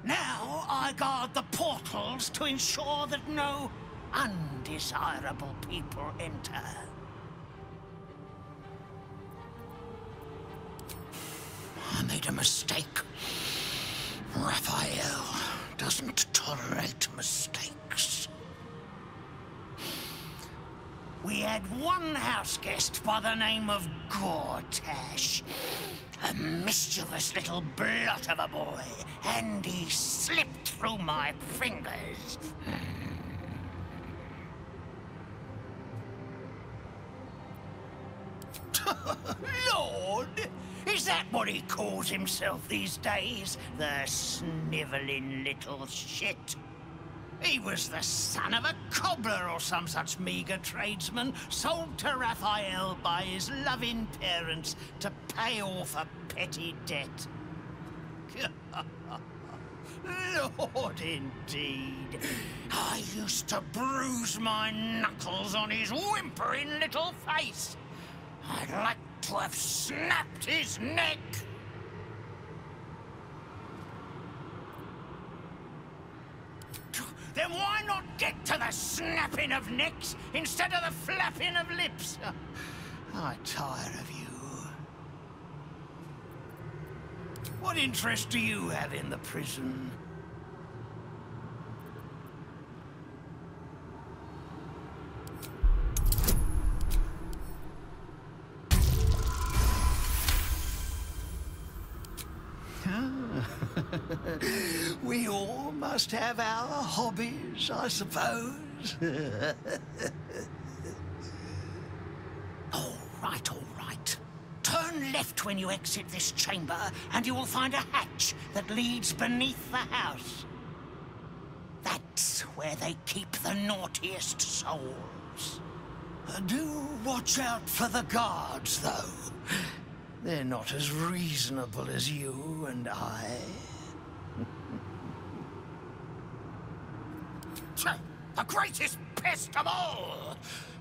Now I guard the portals to ensure that no undesirable people enter. I made a mistake. Raphael doesn't tolerate mistakes. We had one house guest by the name of Gortash. A mischievous little blot of a boy, and he slipped through my fingers. Lord! Is that what he calls himself these days? The snivelling little shit. He was the son of a cobbler or some such meager tradesman, sold to Raphael by his loving parents to pay off a petty debt. Lord, indeed. I used to bruise my knuckles on his whimpering little face. I'd like to have snapped his neck. Then why not get to the snapping of necks instead of the flapping of lips? I tire of you. What interest do you have in the prison? We all must have our hobbies, I suppose. All right. Turn left when you exit this chamber, and you will find a hatch that leads beneath the house. That's where they keep the naughtiest souls. Do watch out for the guards, though. They're not as reasonable as you and I. The greatest pest of all!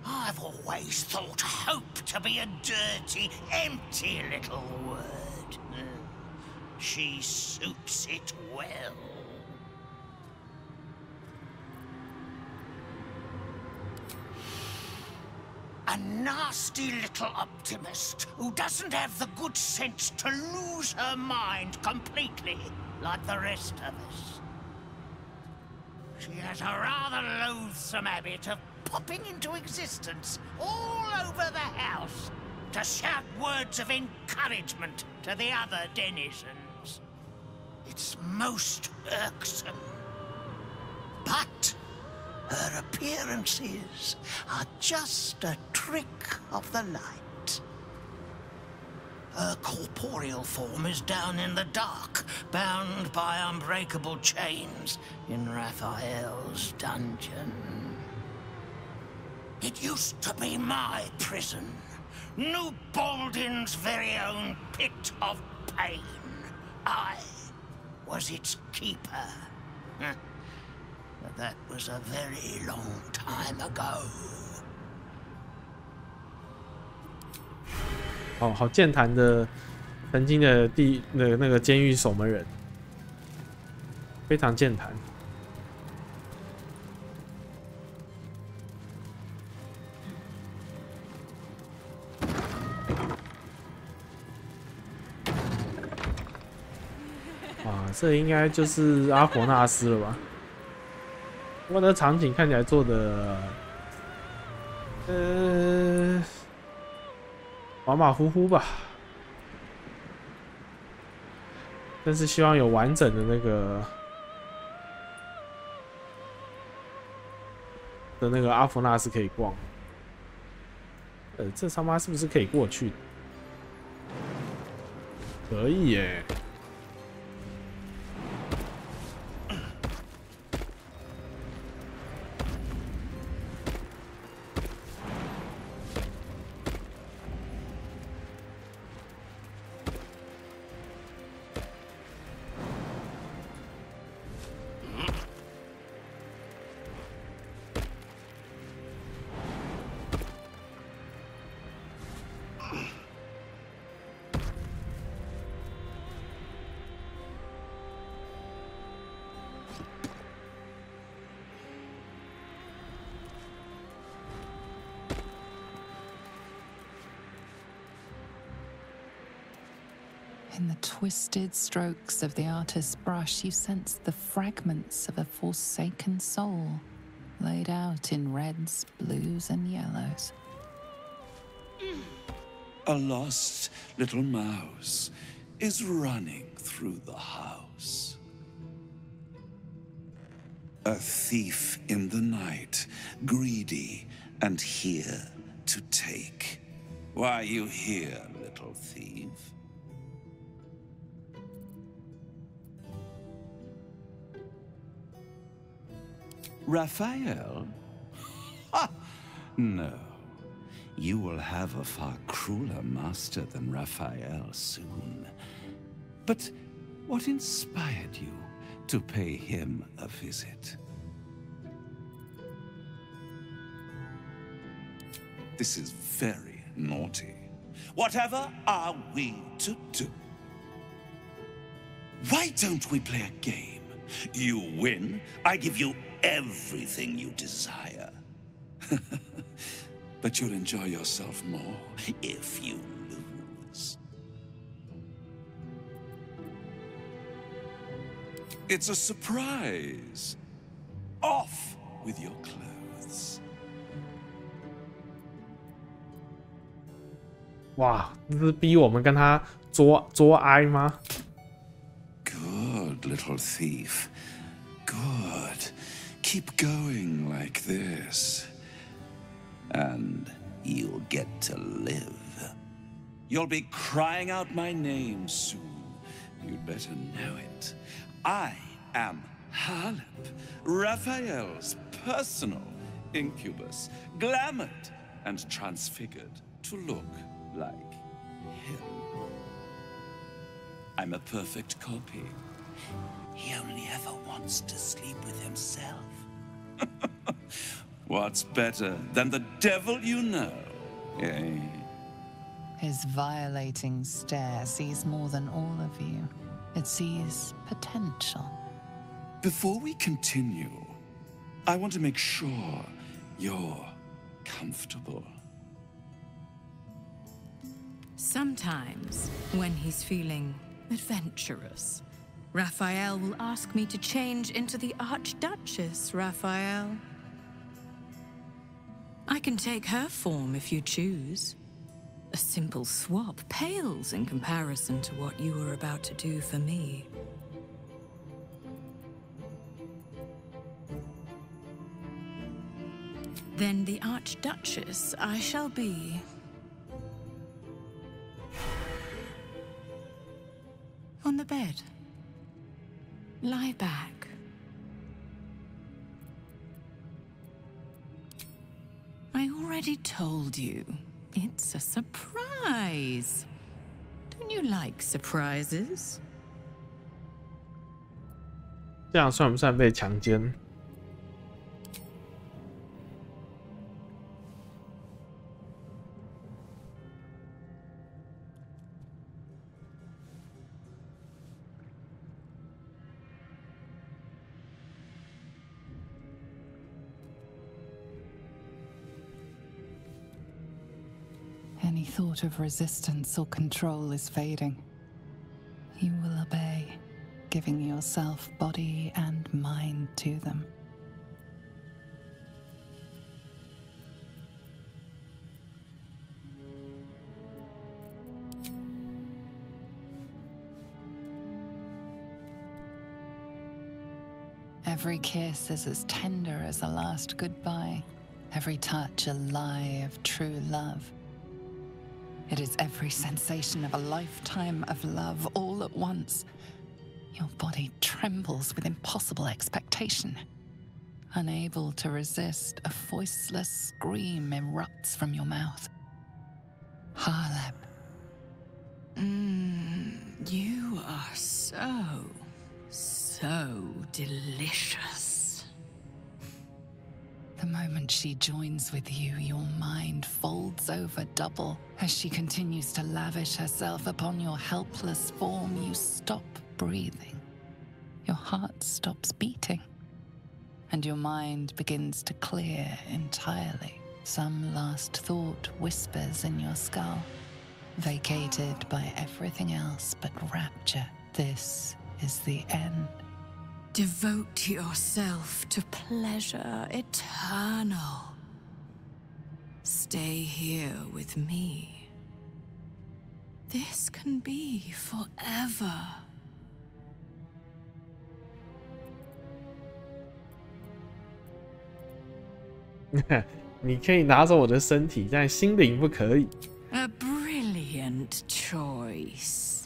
I've always thought hope to be a dirty, empty little word. She suits it well. A nasty little optimist who doesn't have the good sense to lose her mind completely, like the rest of us. She has a rather loathsome habit of popping into existence all over the house to shout words of encouragement to the other denizens. It's most irksome. But Her appearances are just a trick of the light. Her corporeal form is down in the dark, bound by unbreakable chains in Raphael's dungeon. It used to be my prison, New Baldin's very own pit of pain. I was its keeper. But that was a very long time ago. 哦，好健谈的，曾经的那个监狱守门人，非常健谈。哇，这应该就是阿佛纳斯了吧？不过那场景看起来做的，马马虎虎吧。但是希望有完整的那个阿佛纳斯可以逛。这他妈是不是可以过去的？可以耶。In the twisted strokes of the artist's brush, you sense the fragments of a forsaken soul, laid out in reds, blues, and yellows. A lost little mouse is running through the house. A thief in the night, greedy and here to take. Why are you here, little thief? Raphael? Ha! No. You will have a far crueler master than Raphael soon. But what inspired you to pay him a visit? This is very naughty. Whatever are we to do? Why don't we play a game? You win, I give you everything you desire. But you'll enjoy yourself more if you lose. It's a surprise. Off with your clothes. 哇，这是逼我们跟他作哀吗？ Good little thief. Good. Keep going like this. And you'll get to live. You'll be crying out my name soon. You'd better know it. I am Halep, Raphael's personal incubus, glamoured and transfigured to look like him. I'm a perfect copy. He only ever wants to sleep with himself. What's better than the devil you know, eh? His violating stare sees more than all of you. It sees potential. Before we continue, I want to make sure you're comfortable. Sometimes, when he's feeling adventurous, Raphael will ask me to change into the Archduchess, Raphael. I can take her form if you choose. A simple swap pales in comparison to what you were about to do for me. Then the Archduchess I shall be. On the bed. Lie back. I already told you. It's a surprise. Don't you like surprises? 这样算不算被强奸？ Any thought of resistance or control is fading. You will obey, giving yourself body and mind to them. Every kiss is as tender as a last goodbye, every touch a lie of true love. It is every sensation of a lifetime of love all at once. Your body trembles with impossible expectation. Unable to resist, a voiceless scream erupts from your mouth. Harleb. You are so delicious. The moment she joins with you, your mind folds over double. As she continues to lavish herself upon your helpless form, you stop breathing. Your heart stops beating. And your mind begins to clear entirely. Some last thought whispers in your skull, vacated by everything else but rapture. This is the end. Devote yourself to pleasure eternal. Stay here with me. This can be forever. 你可以拿走我的身体，但心灵不可以。A brilliant choice.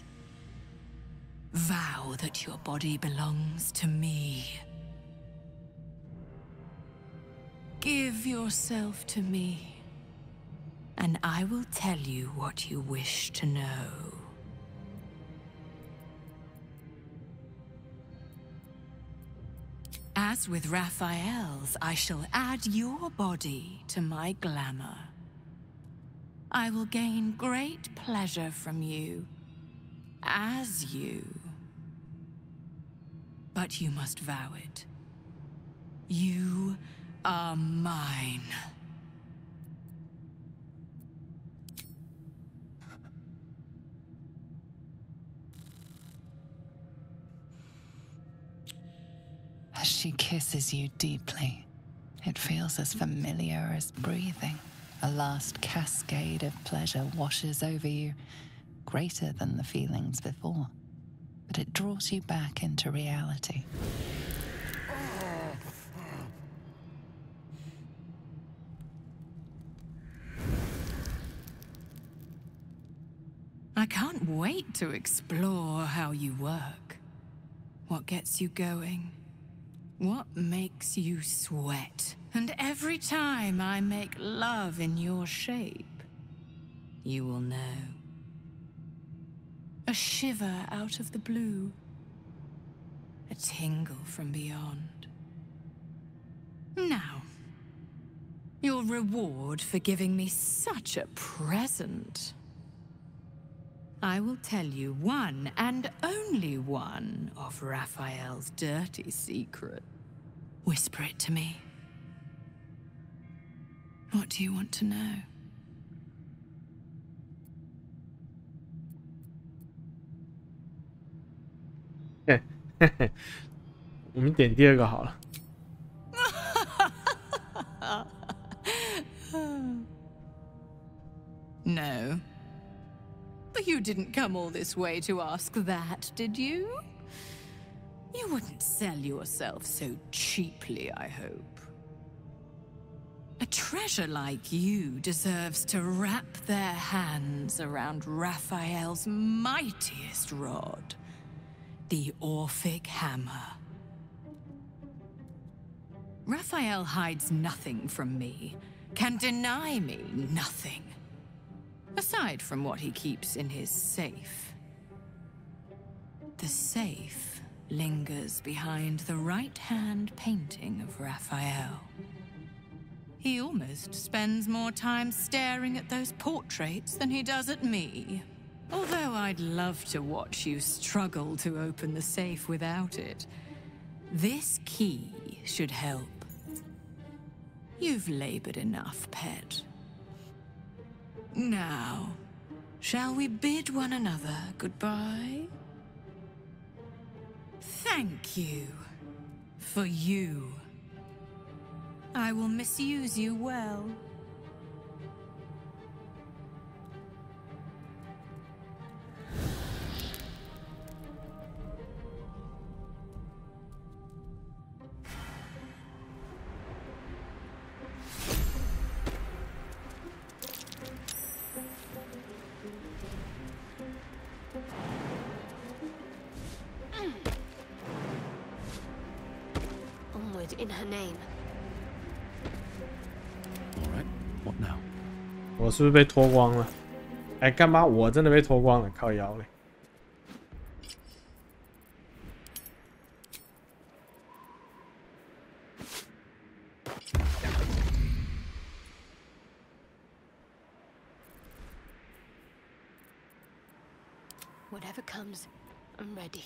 Vow that your body belongs to me. Give yourself to me, and I will tell you what you wish to know. As with Raphael's, I shall add your body to my glamour. I will gain great pleasure from you, as you. But you must vow it. You are mine. As she kisses you deeply, it feels as familiar as breathing. A last cascade of pleasure washes over you, greater than the feelings before. But it draws you back into reality. I can't wait to explore how you work. What gets you going? What makes you sweat? And every time I make love in your shape, you will know. A shiver out of the blue. A tingle from beyond. Now, your reward for giving me such a present. I will tell you one and only one of Raphael's dirty secret. Whisper it to me. What do you want to know? 我们点第二个好了。No. But you didn't come all this way to ask that, did you? You wouldn't sell yourself so cheaply, I hope. A treasure like you deserves to wrap their hands around Raphael's mightiest rod, the Orphic Hammer. Raphael hides nothing from me, can deny me nothing, aside from what he keeps in his safe. The safe lingers behind the right-hand painting of Raphael. He almost spends more time staring at those portraits than he does at me. Although I'd love to watch you struggle to open the safe without it, this key should help. You've labored enough, pet. Now, shall we bid one another goodbye? Thank you. For you. I will misuse you well. 我是不是被脱光了？哎，干嘛？我真的被脱光了，靠腰嘞！ Whatever comes, I'm ready.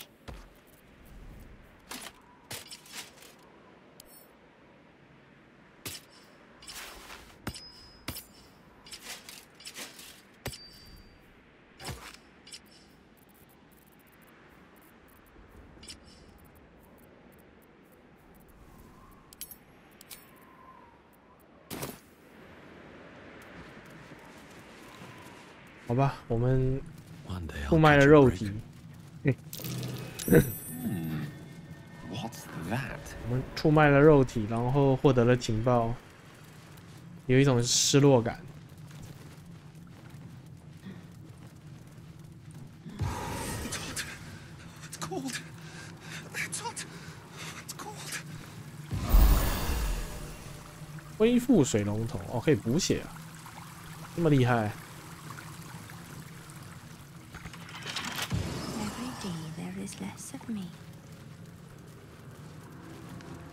好吧，我们出卖了肉体。我们出卖了肉体，然后获得了情报，有一种失落感。恢复水龙头哦，可以补血啊，这么厉害！ Less of me.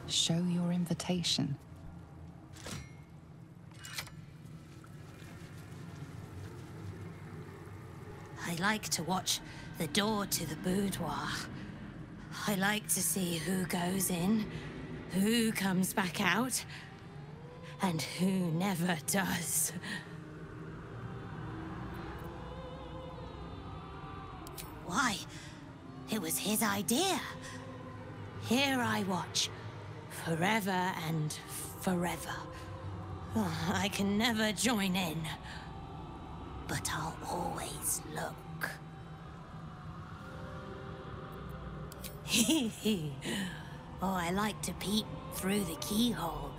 Show your invitation. I like to watch the door to the boudoir. I like to see who goes in, who comes back out, and who never does. Why? It was his idea. Here I watch, forever and forever. I can never join in, but I'll always look. Oh, I like to peep through the keyhole.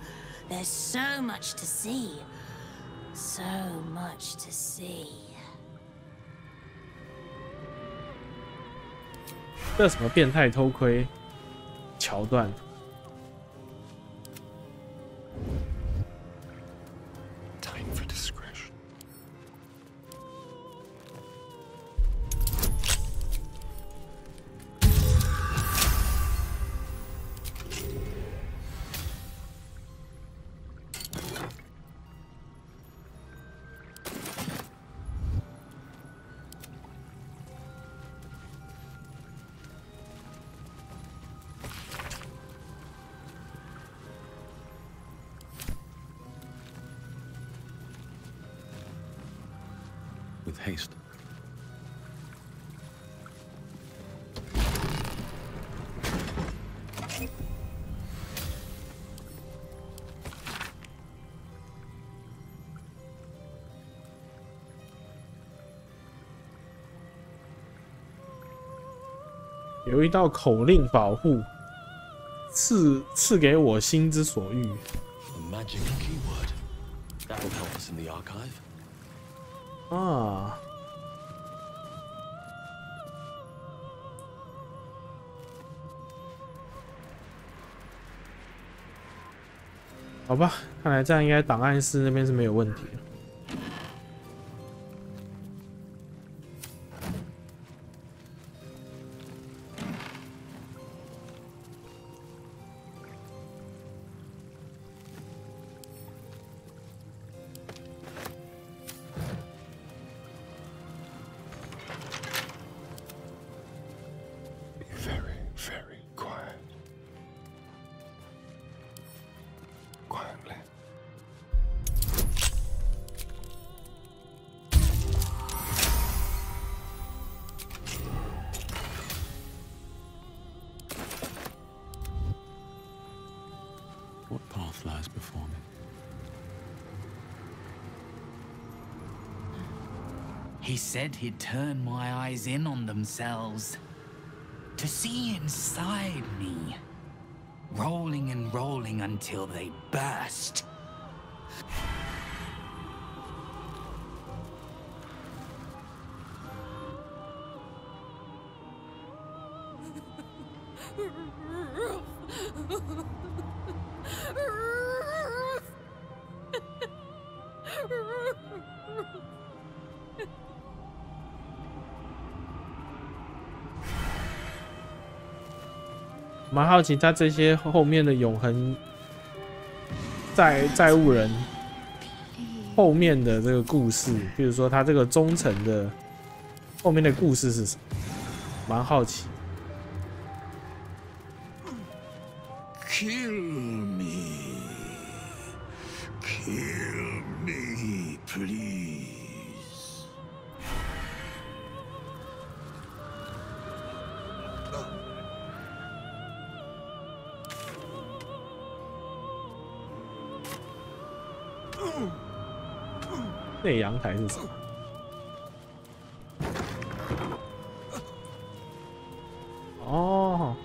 There's so much to see. So much to see. 这什么变态偷窥桥段？ Time for discretion. ，with haste. 有一道口令保护，赐给我心之所欲。 A magic keyword. That'll help us in the archive. 啊。好吧，看来这样应该档案室那边是没有问题的。What path lies before me? He said he'd turn my eyes in on themselves. To see inside me. Rolling and rolling until they burst.蛮好奇他这些后面的永恒债务人后面的这个故事，比如说他这个忠诚的后面的故事是什么？蛮好奇。Kill me, please. 内阳台是什么？哦，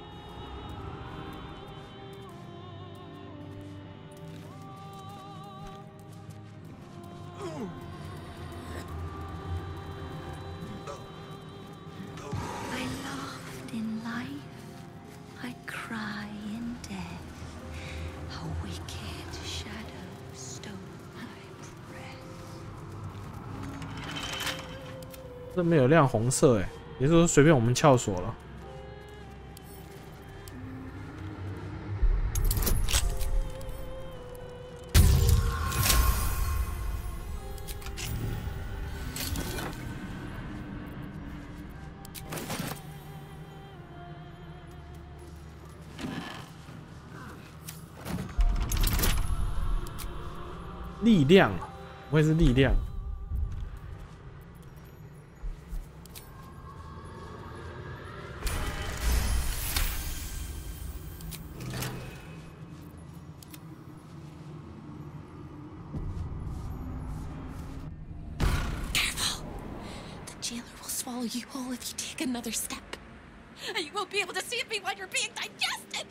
这没有亮红色哎，也就是说随便我们撬锁了。力量，不会是力量。You whole if you take another step. And you won't be able to save me while you're being digested!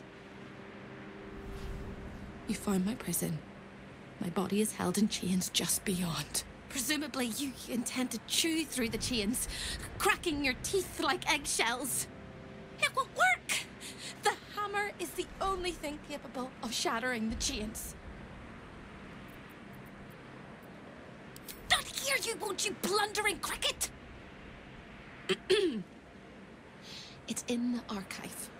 You found my prison. My body is held in chains just beyond. Presumably you intend to chew through the chains, cracking your teeth like eggshells. It won't work! The hammer is the only thing capable of shattering the chains. Not here, you won't, you blundering cricket! It's in the archive.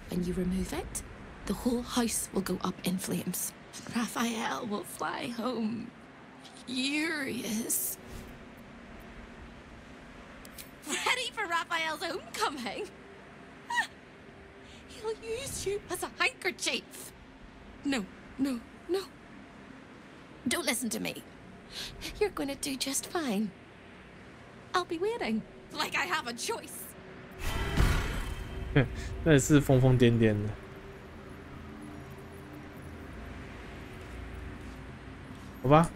When you remove it, the whole house will go up in flames. Raphael will fly home, furious. Ready for Raphael's homecoming? He'll use you as a handkerchief. No, no, no. Don't listen to me. You're going to do just fine. I'll be waiting, like I have a choice. 那是疯疯癫癫的。好吧，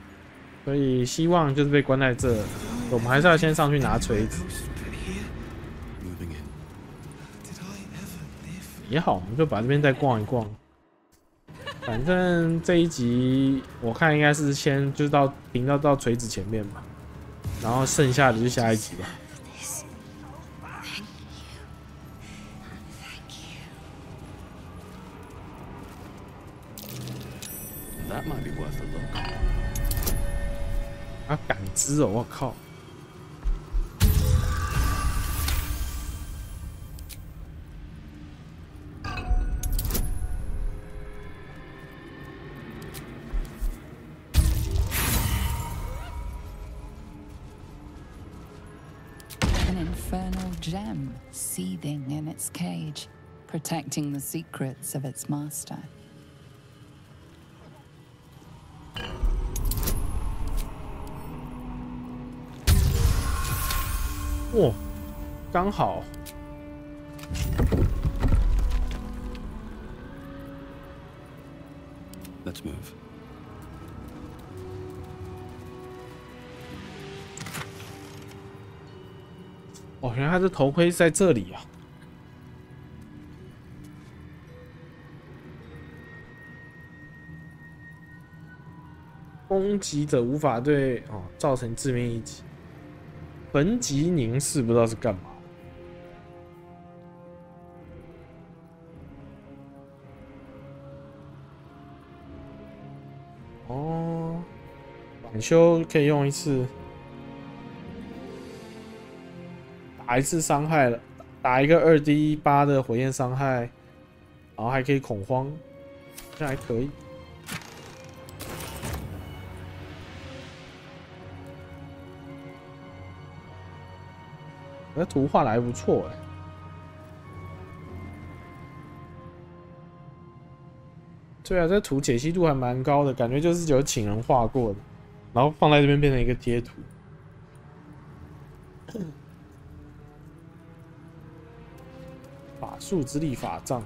所以希望就是被关在这，我们还是要先上去拿锤子。也好，我们就把这边再逛一逛。反正这一集我看应该是先就停到锤子前面吧，然后剩下的就下一集吧。That might be worth a look. 啊，感知哦，我靠！ Infernal gem seething in its cage, protecting the secrets of its master. 哇，刚好。Let's move. 哦，原来他的头盔在这里啊！攻击者无法对造成致命一击。本级凝视不知道是干嘛。哦，晚修可以用一次。 打一次伤害了，打一个2D8的火焰伤害，然后还可以恐慌，好像还可以。那图画的还不错哎。对啊，这图解析度还蛮高的，感觉就是有请人画过的，然后放在这边变成一个贴图。法术之力法杖，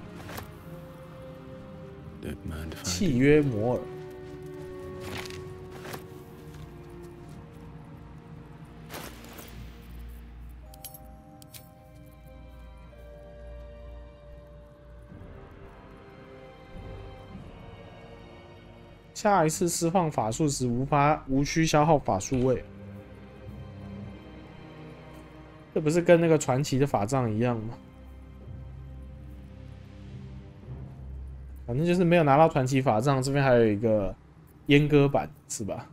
契约摩尔。下一次释放法术时无需消耗法术位。这不是跟那个传奇的法杖一样吗？ 反正就是没有拿到传奇法杖，这边还有一个阉割版，是吧？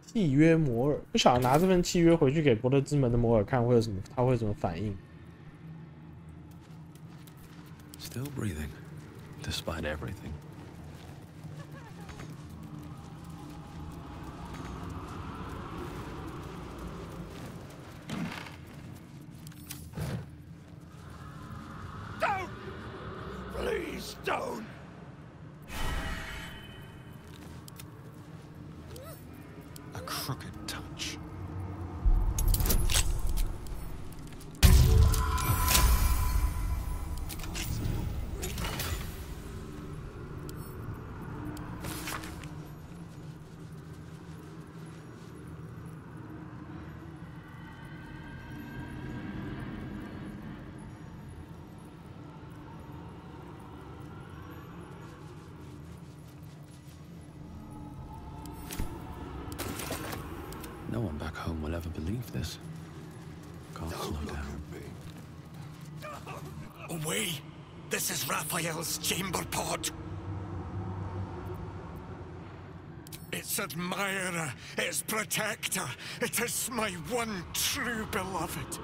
契约摩尔，不晓得拿这份契约回去给柏德之门的摩尔看会有什么，他会有什么反应 ？Still breathing. Despite everything. Don't! Please don't! A crooked touch. No one back home will ever believe this. Can't slow down. Away! This is Raphael's chamber pod. Its admirer, its protector. It is my one true beloved.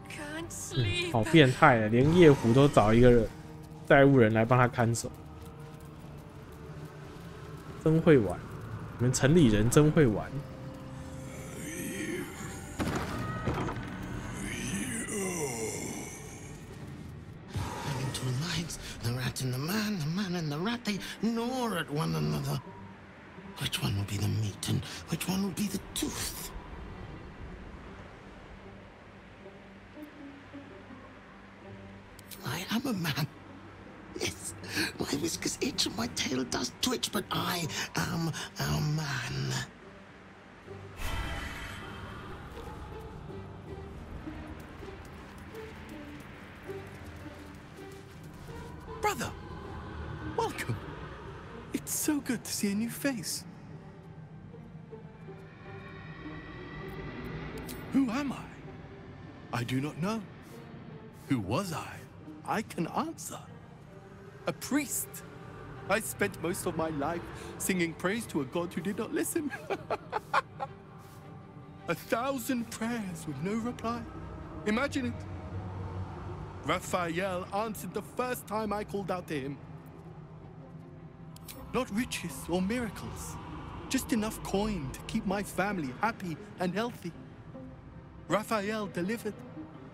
Can't sleep. 好变态啊！连夜壶都找一个债务人来帮他看守，真会玩！你们城里人真会玩。The rat and the man and the rat, they gnaw at one another. Which one will be the meat and which one will be the tooth? I am a man. Yes, my whiskers itch and my tail does twitch, but I am a man. Brother, welcome. It's so good to see a new face. Who am I? I do not know. Who was I? I can answer. A priest. I spent most of my life singing praise to a god who did not listen. 1,000 prayers with no reply. Imagine it. Raphael answered the first time I called out to him. Not riches or miracles, just enough coin to keep my family happy and healthy. Raphael delivered,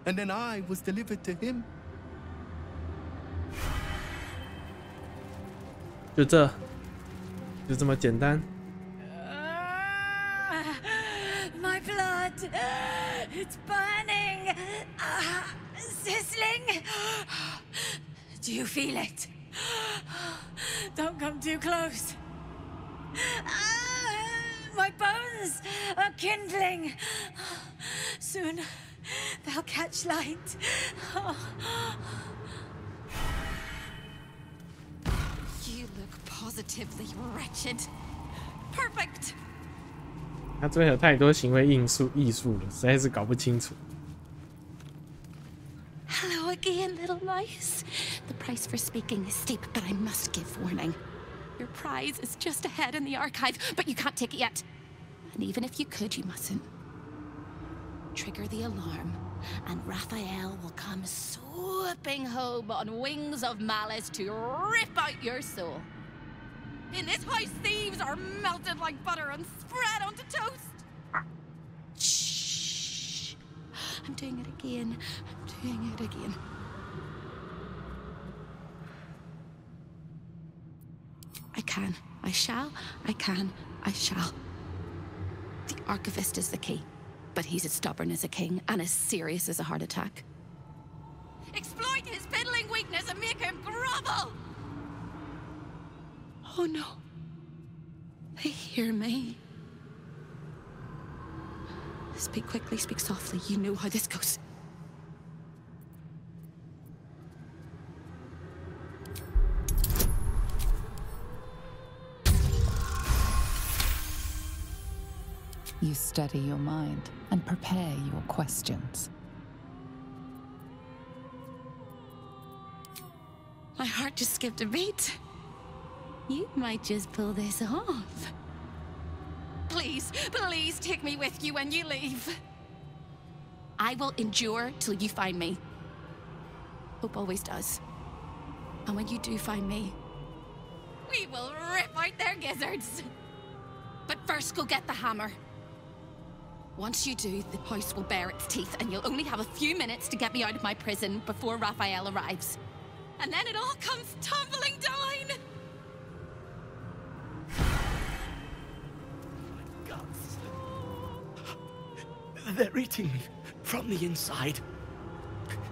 and then I was delivered to him. 就这么简单。My blood, it's burning, sizzling. Do you feel it? Don't come too close. My bones are kindling. Soon they'll catch light. You look positively wretched. Perfect. 他这边有太多行为艺术了，实在是搞不清楚。Hello again, little mice. The price for speaking is steep, but I must give warning. Your prize is just ahead in the archive, but you can't take it yet. And even if you could, you mustn't. Trigger the alarm, and Raphael will come swooping home on wings of malice to rip out your soul. In this house, thieves are melted like butter and spread onto toast. Shh. I'm doing it again. I'm doing it again. I can. I shall. I can. I shall. The archivist is the key, but he's as stubborn as a king and as serious as a heart attack. Exploit his fiddling weakness and make him grovel! Oh no. They hear me. Speak quickly, speak softly. You know how this goes. You steady your mind and prepare your questions. My heart just skipped a beat. You might just pull this off. Please, please take me with you when you leave. I will endure till you find me. Hope always does. And when you do find me, we will rip out their gizzards. But first, go get the hammer. Once you do, the house will bare its teeth, and you'll only have a few minutes to get me out of my prison before Raphael arrives. And then it all comes tumbling down! They're eating me from the inside.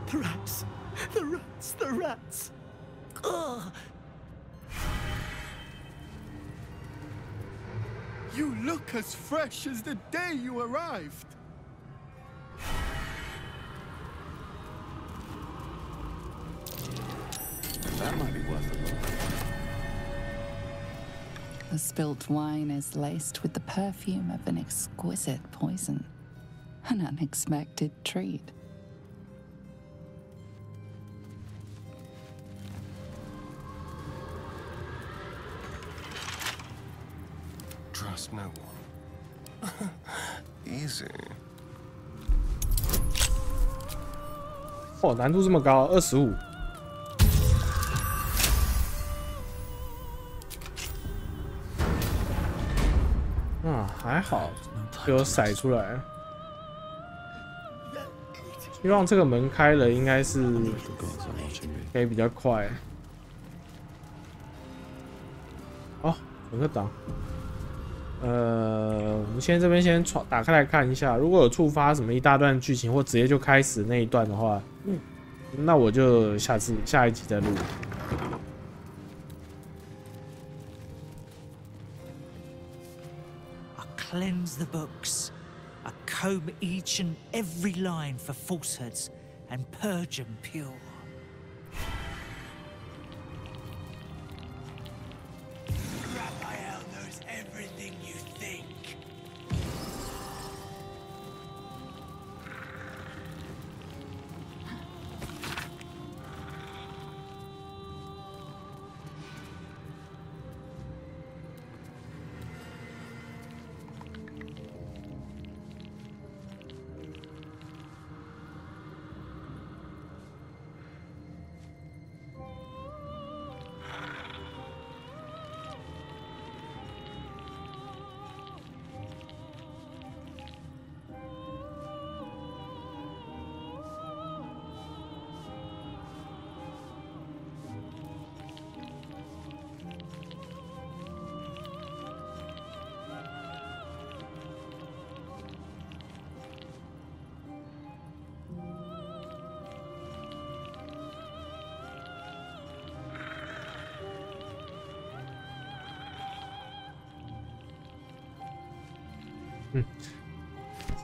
The rats, the rats, the rats. Ugh. You look as fresh as the day you arrived. That might be worth a look. The spilt wine is laced with the perfume of an exquisite poison. An unexpected treat. Trust no one. Easy. 哦，难度这么高，25。啊，还好，给我甩出来。希望这个门开了，应该是可以比较快。存个档。我们先这边先打开来看一下，如果有触发什么一大段剧情，或直接就开始那一段的话，那我就下一集再录。I cleanse the books. I comb each and every line for falsehoods and purge them pure. Raphael knows everything you think.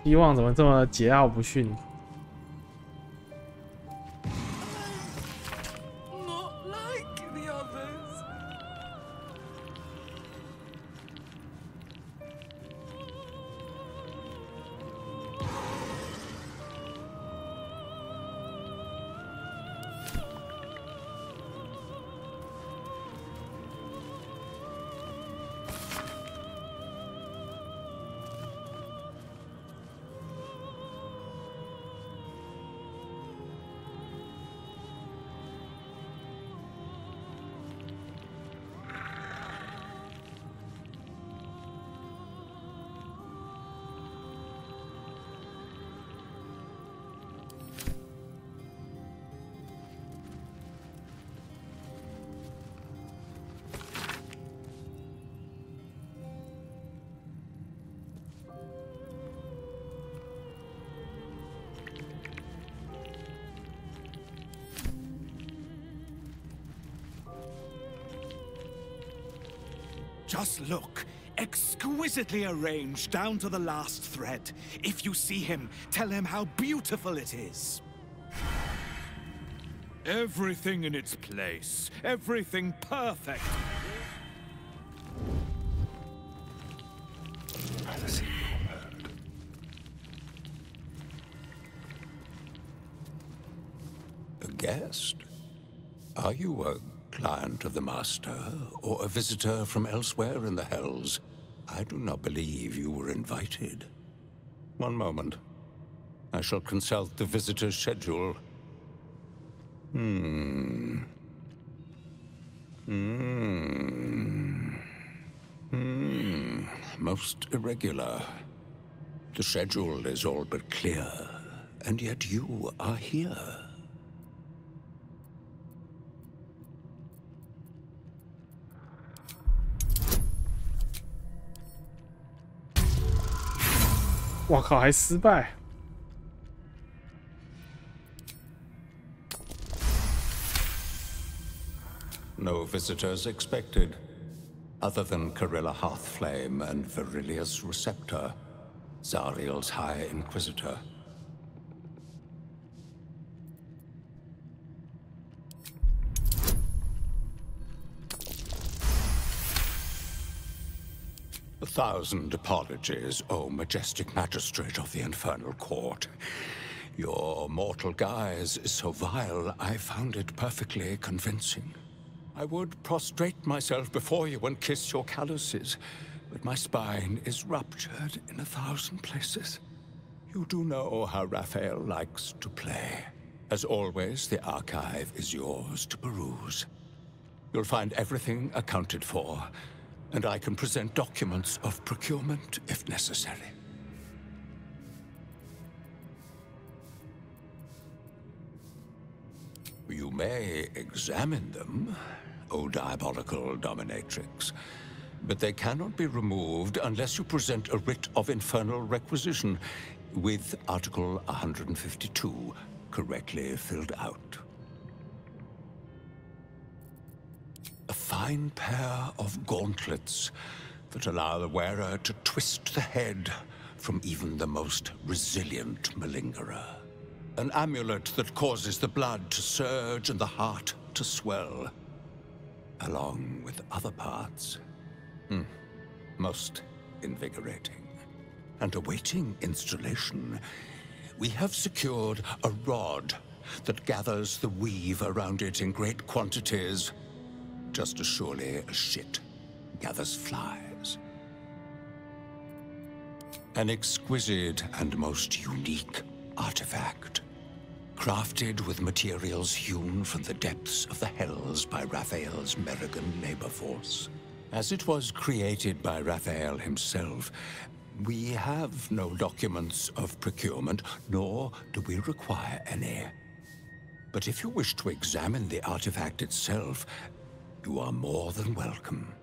希望怎么这么桀骜不驯？Just look. Exquisitely arranged down to the last thread. If you see him, tell him how beautiful it is. Everything in its place. Everything perfect. A guest? Are you a client of the Master, or a visitor from elsewhere in the Hells? I do not believe you were invited. One moment. I shall consult the visitor's schedule. Most irregular. The schedule is all but clear, and yet you are here. "我靠，还失败！" No visitors expected, other than Carilla Hearthflame and Verilius Receptor, Zariel's High Inquisitor. A thousand apologies, O majestic magistrate of the Infernal Court. Your mortal guise is so vile, I found it perfectly convincing. I would prostrate myself before you and kiss your calluses, but my spine is ruptured in 1,000 places. You do know how Raphael likes to play. As always, the archive is yours to peruse. You'll find everything accounted for, and I can present documents of procurement if necessary. You may examine them, O diabolical dominatrix, but they cannot be removed unless you present a writ of infernal requisition with Article 152 correctly filled out. A fine pair of gauntlets that allow the wearer to twist the head from even the most resilient malingerer. An amulet that causes the blood to surge and the heart to swell, along with other parts. Most invigorating. And awaiting installation, we have secured a rod that gathers the weave around it in great quantities, just as surely as shit gathers flies. An exquisite and most unique artifact, crafted with materials hewn from the depths of the hells by Raphael's Merrigan labor force. As it was created by Raphael himself, we have no documents of procurement, nor do we require any. But if you wish to examine the artifact itself, you are more than welcome.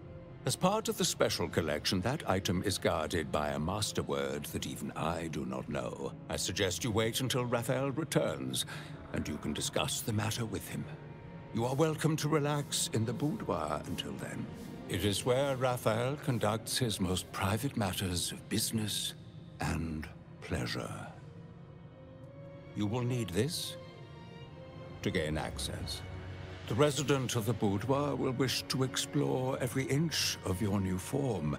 As part of the special collection, that item is guarded by a master word that even I do not know. I suggest you wait until Raphael returns, and you can discuss the matter with him. You are welcome to relax in the boudoir until then. It is where Raphael conducts his most private matters of business and pleasure. You will need this to gain access. The resident of the boudoir will wish to explore every inch of your new form,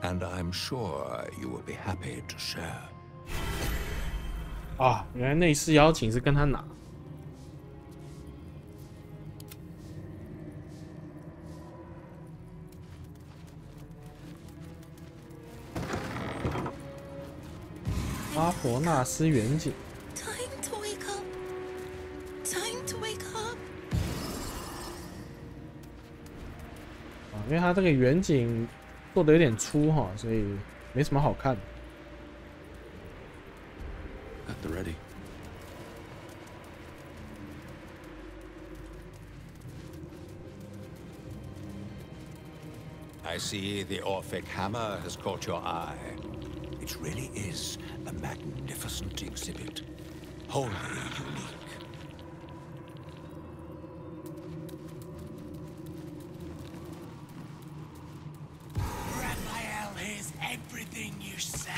and I'm sure you will be happy to share. 啊，原来内侍邀请是跟他拿。阿佛纳斯远景。 因为它这个远景做的有点粗哈，所以没什么好看。At the ready. I see the Orphic hammer has caught your eye. It really is a magnificent exhibit, wholly unique. Everything you say.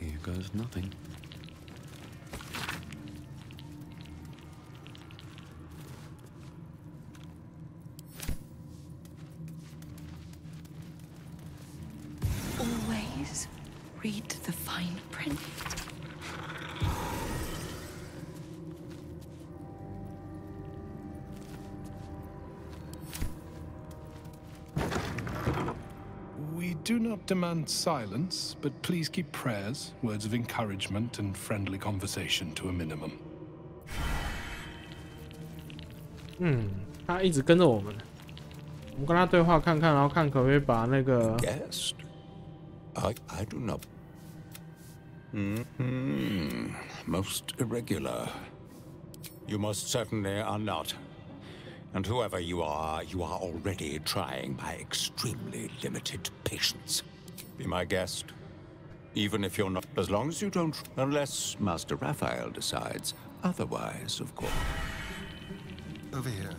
Here goes nothing. Always read the fine print. We do not demand silence, but please keep prayers, words of encouragement, and friendly conversation to a minimum. 他一直跟着我们，我们跟他对话看看，然后看可不可以把那个。Guest? I do not. Most irregular. You most certainly are not. And whoever you are already trying my extremely limited patience. Be my guest. Even if you're not, as long as you don't, unless Master Raphael decides otherwise, of course. Over here.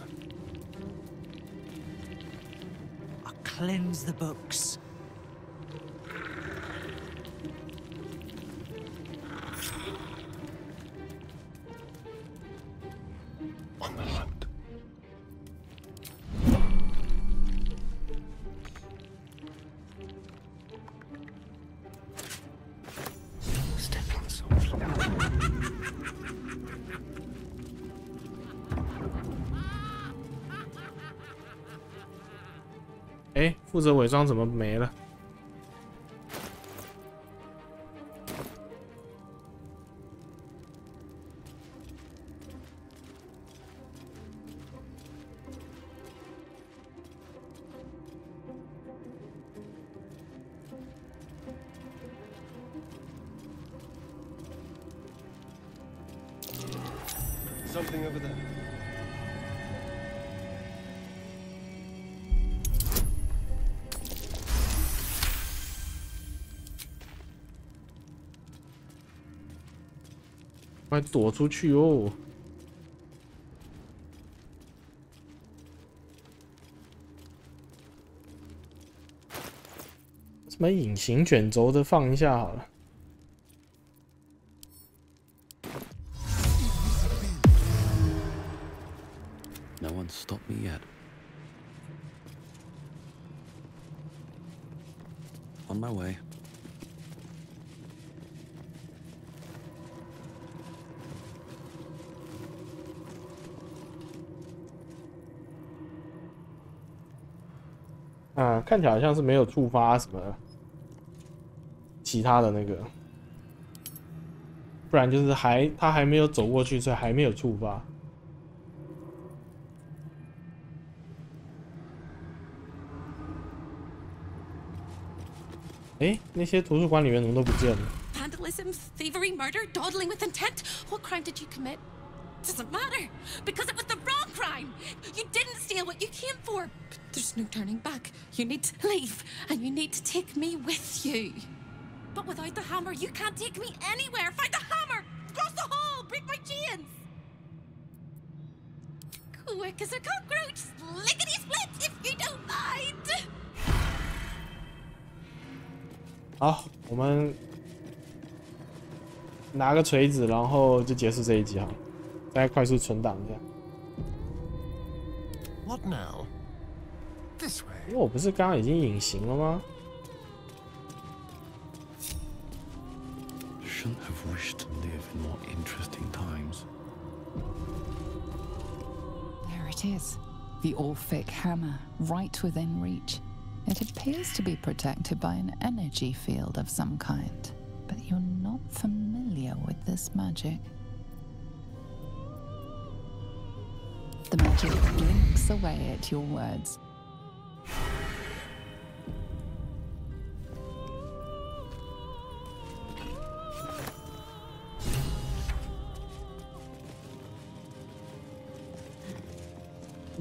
I cleanse the books. On the hunt.哎，负责伪装怎么没了？Something over there. 快躲出去哦！什么隐形卷轴的放一下好了。 No one's stopped me yet. On my way.啊，看起来好像是没有触发什么其他的那个，不然就是他还没有走过去，所以还没有触发。 哎，那些图书馆里面怎么都不见了 Vandalism, thievery, murder, dawdling with intent. What crime did you commit? Doesn't matter, because it was the wrong crime. You didn't steal what you came for. But there's no turning back. You need to leave, and you need to take me with you. But without the hammer, you can't take me anywhere. Find the hammer! Cross the hall! Break my chains! Quick as a cockroach! Lickety-split, if you don't mind! 好，我们拿个锤子，然后就结束这一集哈。再快速存档一下。What now? This way. 因为我不是刚刚已经隐形了吗 Shouldn't have wished to live in more interesting times. There it is. The Orphic hammer, right within reach. It appears to be protected by an energy field of some kind, but you're not familiar with this magic. The magic blinks away at your words.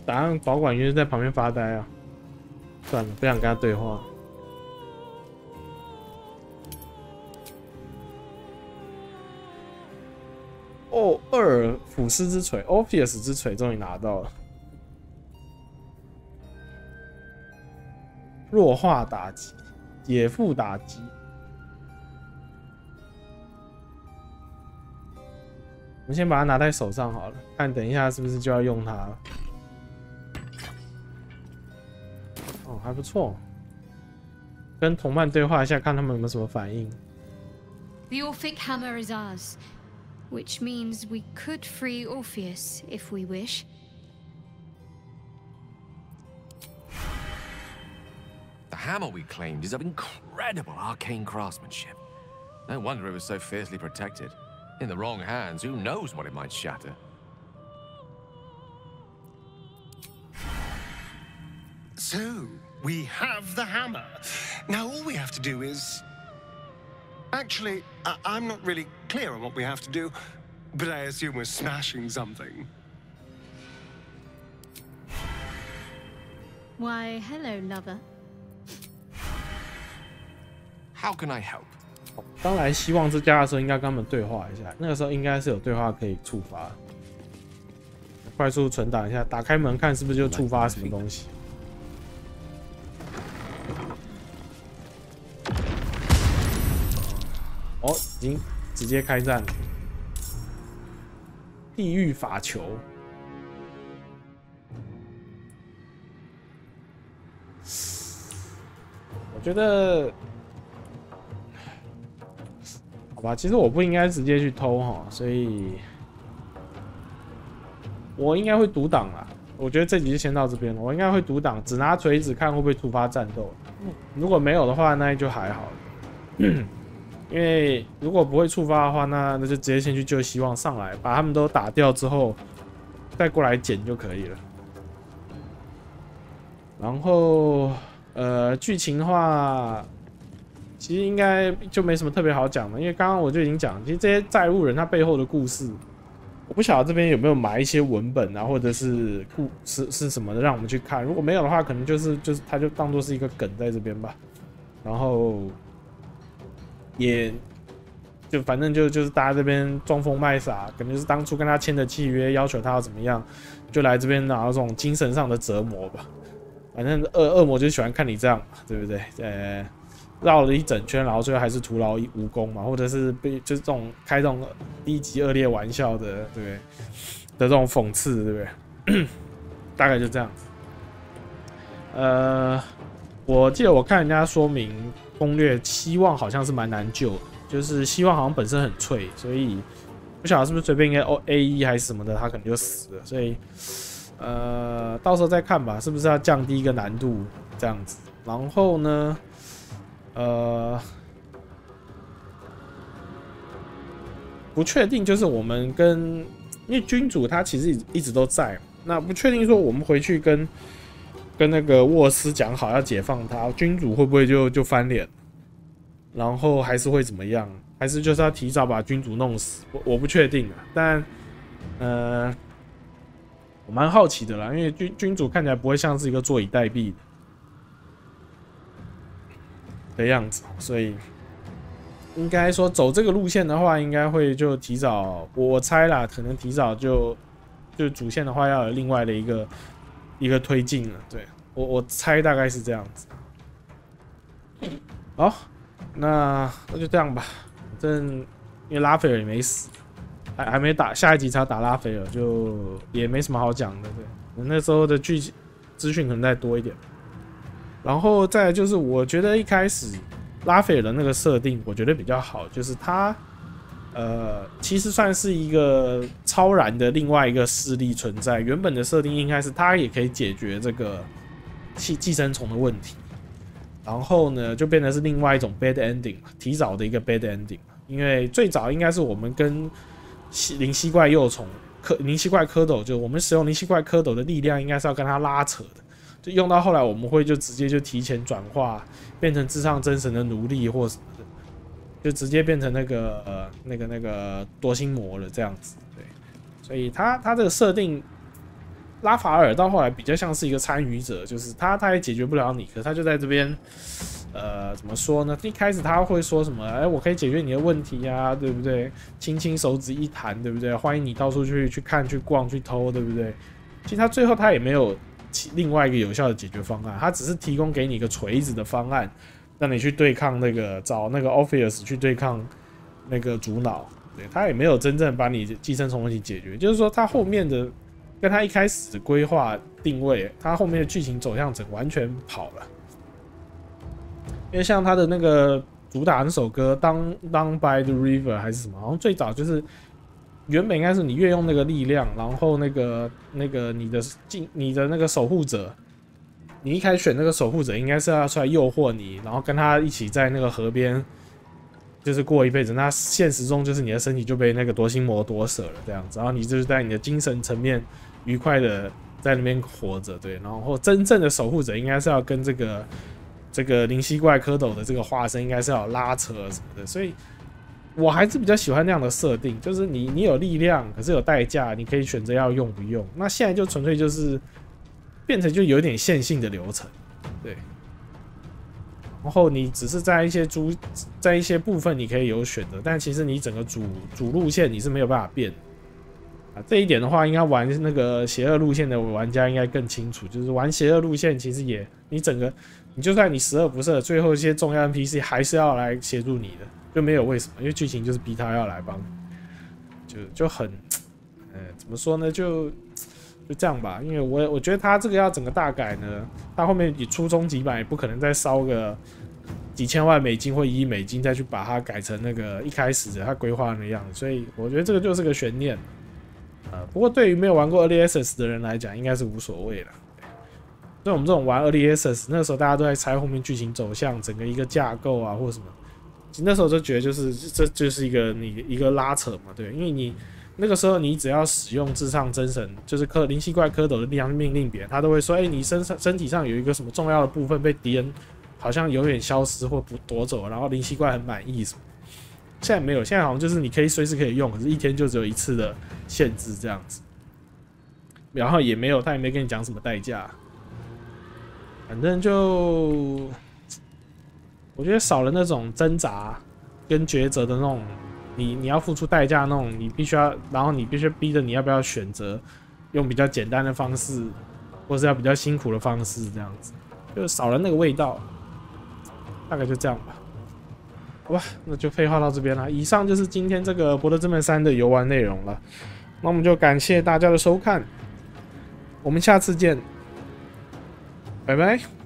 《档案保管员》在旁边发呆啊。 算了，不想跟他对话。哦，厄尔甫斯之錘 ，Orpheus 之錘终于拿到了。弱化打击，野附打击。我们先把它拿在手上好了，看等一下是不是就要用它了。 哦，还不错。跟同伴对话一下，看他们有没有什么反应。The Orphic hammer is ours, which means we could free Orpheus if we wish. The hammer we claimed is of incredible arcane craftsmanship. No wonder it was so fiercely protected. In the wrong hands, who knows what it might shatter? So, we have the hammer. Now all we have to do is... Actually, I'm not really clear on what we have to do, but I assume we're smashing something. Why, hello, lover. How can I help? 刚来希望之家的时候，应该跟他们对话一下。那个时候应该是有对话可以触发。快速存档一下，打开门看是不是就触发什么东西。哦，已经直接开战了。地狱法球。我觉得。好吧，其实我不应该直接去偷哈，所以我应该会读档啦。我觉得这集就先到这边了，我应该会读档，只拿锤子看会不会触发战斗。如果没有的话，那就还好了。因为如果不会触发的话，那就直接先去救希望上来，把他们都打掉之后，再过来捡就可以了。然后剧情的话。其实应该就没什么特别好讲的，因为刚刚我就已经讲，其实这些债务人他背后的故事，我不晓得这边有没有埋一些文本啊，或者是是什么的，让我们去看。如果没有的话，可能就是他就当做是一个梗在这边吧。然后也就反正就是大家这边装疯卖傻，可能就是当初跟他签的契约，要求他要怎么样，就来这边拿这种精神上的折磨吧。反正恶魔就喜欢看你这样嘛，对不对？绕了一整圈，然后最后还是徒劳无功嘛，或者是被就是这种开这种低级恶劣玩笑的，对不对？的这种讽刺，对不对？大概就这样子。我记得我看人家说明攻略，希望好像是蛮难救的，就是希望好像本身很脆，所以不晓得是不是随便应该 AE 还是什么的，他可能就死了。所以到时候再看吧，是不是要降低一个难度这样子？然后呢？不确定，就是我们因为君主他其实一直都在，那不确定说我们回去跟那个沃斯讲好要解放他，君主会不会就翻脸，然后还是会怎么样？还是就是要提早把君主弄死？我不确定啊，但我蛮好奇的啦，因为君主看起来不会像是一个坐以待毙的样子，所以应该说走这个路线的话，应该会就提早，我猜啦，可能提早就主线的话要有另外的一个推进了。对，我猜大概是这样子。好，那就这样吧。反正因为拉斐尔也没死，还没打，下一集才要打拉斐尔，就也没什么好讲的。对，那时候的剧情资讯可能再多一点。然后再来就是，我觉得一开始拉斐尔的那个设定，我觉得比较好，就是他其实算是一个超然的另外一个势力存在。原本的设定应该是他也可以解决这个寄生虫的问题，然后呢就变成是另外一种 bad ending， 提早的一个 bad ending。因为最早应该是我们跟灵犀怪幼虫、灵犀怪蝌蚪，就我们使用灵犀怪蝌蚪的力量，应该是要跟他拉扯的。就用到后来，我们会就直接就提前转化，变成至上真神的奴隶或什么的，就直接变成那个多星魔了这样子。对，所以他这个设定，拉法尔到后来比较像是一个参与者，就是他也解决不了你，可是他就在这边，怎么说呢？一开始他会说什么？我可以解决你的问题啊，对不对？轻轻手指一弹，对不对？欢迎你到处去看、去逛、去偷，对不对？其实他最后他也没有另外一个有效的解决方案，他只是提供给你一个锤子的方案，让你去对抗找那个 Orpheus 去对抗那个主脑。对，他也没有真正把你寄生虫问题解决，就是说他后面的跟他一开始的规划定位，他后面的剧情走向整完全跑了。因为像他的那个主打那首歌 Down by the River 还是什么，好像最早就是原本应该是你越用那个力量，然后那个你的那个守护者，你一开始选那个守护者应该是要出来诱惑你，然后跟他一起在那个河边就是过一辈子。那现实中就是你的身体就被那个夺心魔夺舍了这样子，然后你就是在你的精神层面愉快的在那边活着。对，然后真正的守护者应该是要跟这个灵犀怪蝌蚪的这个化身应该是要有拉扯什么的，所以我还是比较喜欢那样的设定，就是你有力量，可是有代价，你可以选择要用不用。那现在就纯粹就是变成就有点线性的流程，对。然后你只是在一些部分你可以有选择，但其实你整个主路线你是没有办法变的这一点的话，应该玩那个邪恶路线的玩家应该更清楚，就是玩邪恶路线其实也你就算你十恶不赦，最后一些重要 NPC 还是要来协助你的，就没有为什么，因为剧情就是逼他要来帮，就很，怎么说呢，就这样吧。因为我觉得他这个要整个大改呢，他后面你出终极版也不可能再烧个几千万美金或1亿美金再去把它改成那个一开始的他规划的那样子，所以我觉得这个就是个悬念。不过对于没有玩过 Early Access 的人来讲，应该是无所谓了。对我们这种玩 Early Access， 那时候大家都在猜后面剧情走向，整个一个架构啊，或什么。其实那时候就觉得这就是一个拉扯嘛，对，因为你那个时候你只要使用至上真神，就是灵犀怪蝌蚪的力量命令别人，他都会说，你身体上有一个什么重要的部分被敌人好像永远消失或夺走，然后灵犀怪很满意什么。现在没有，现在好像就是你可以随时可以用，可是一天就只有一次的限制这样子。然后也没有，他也没跟你讲什么代价。反正就，我觉得少了那种挣扎跟抉择的那种，你要付出代价那种，你必须要，然后你必须逼着你要不要选择用比较简单的方式，或是要比较辛苦的方式这样子，就少了那个味道。大概就这样吧。好吧，那就废话到这边了。以上就是今天这个《柏德之门3》的游玩内容了。那我们就感谢大家的收看，我们下次见，拜拜。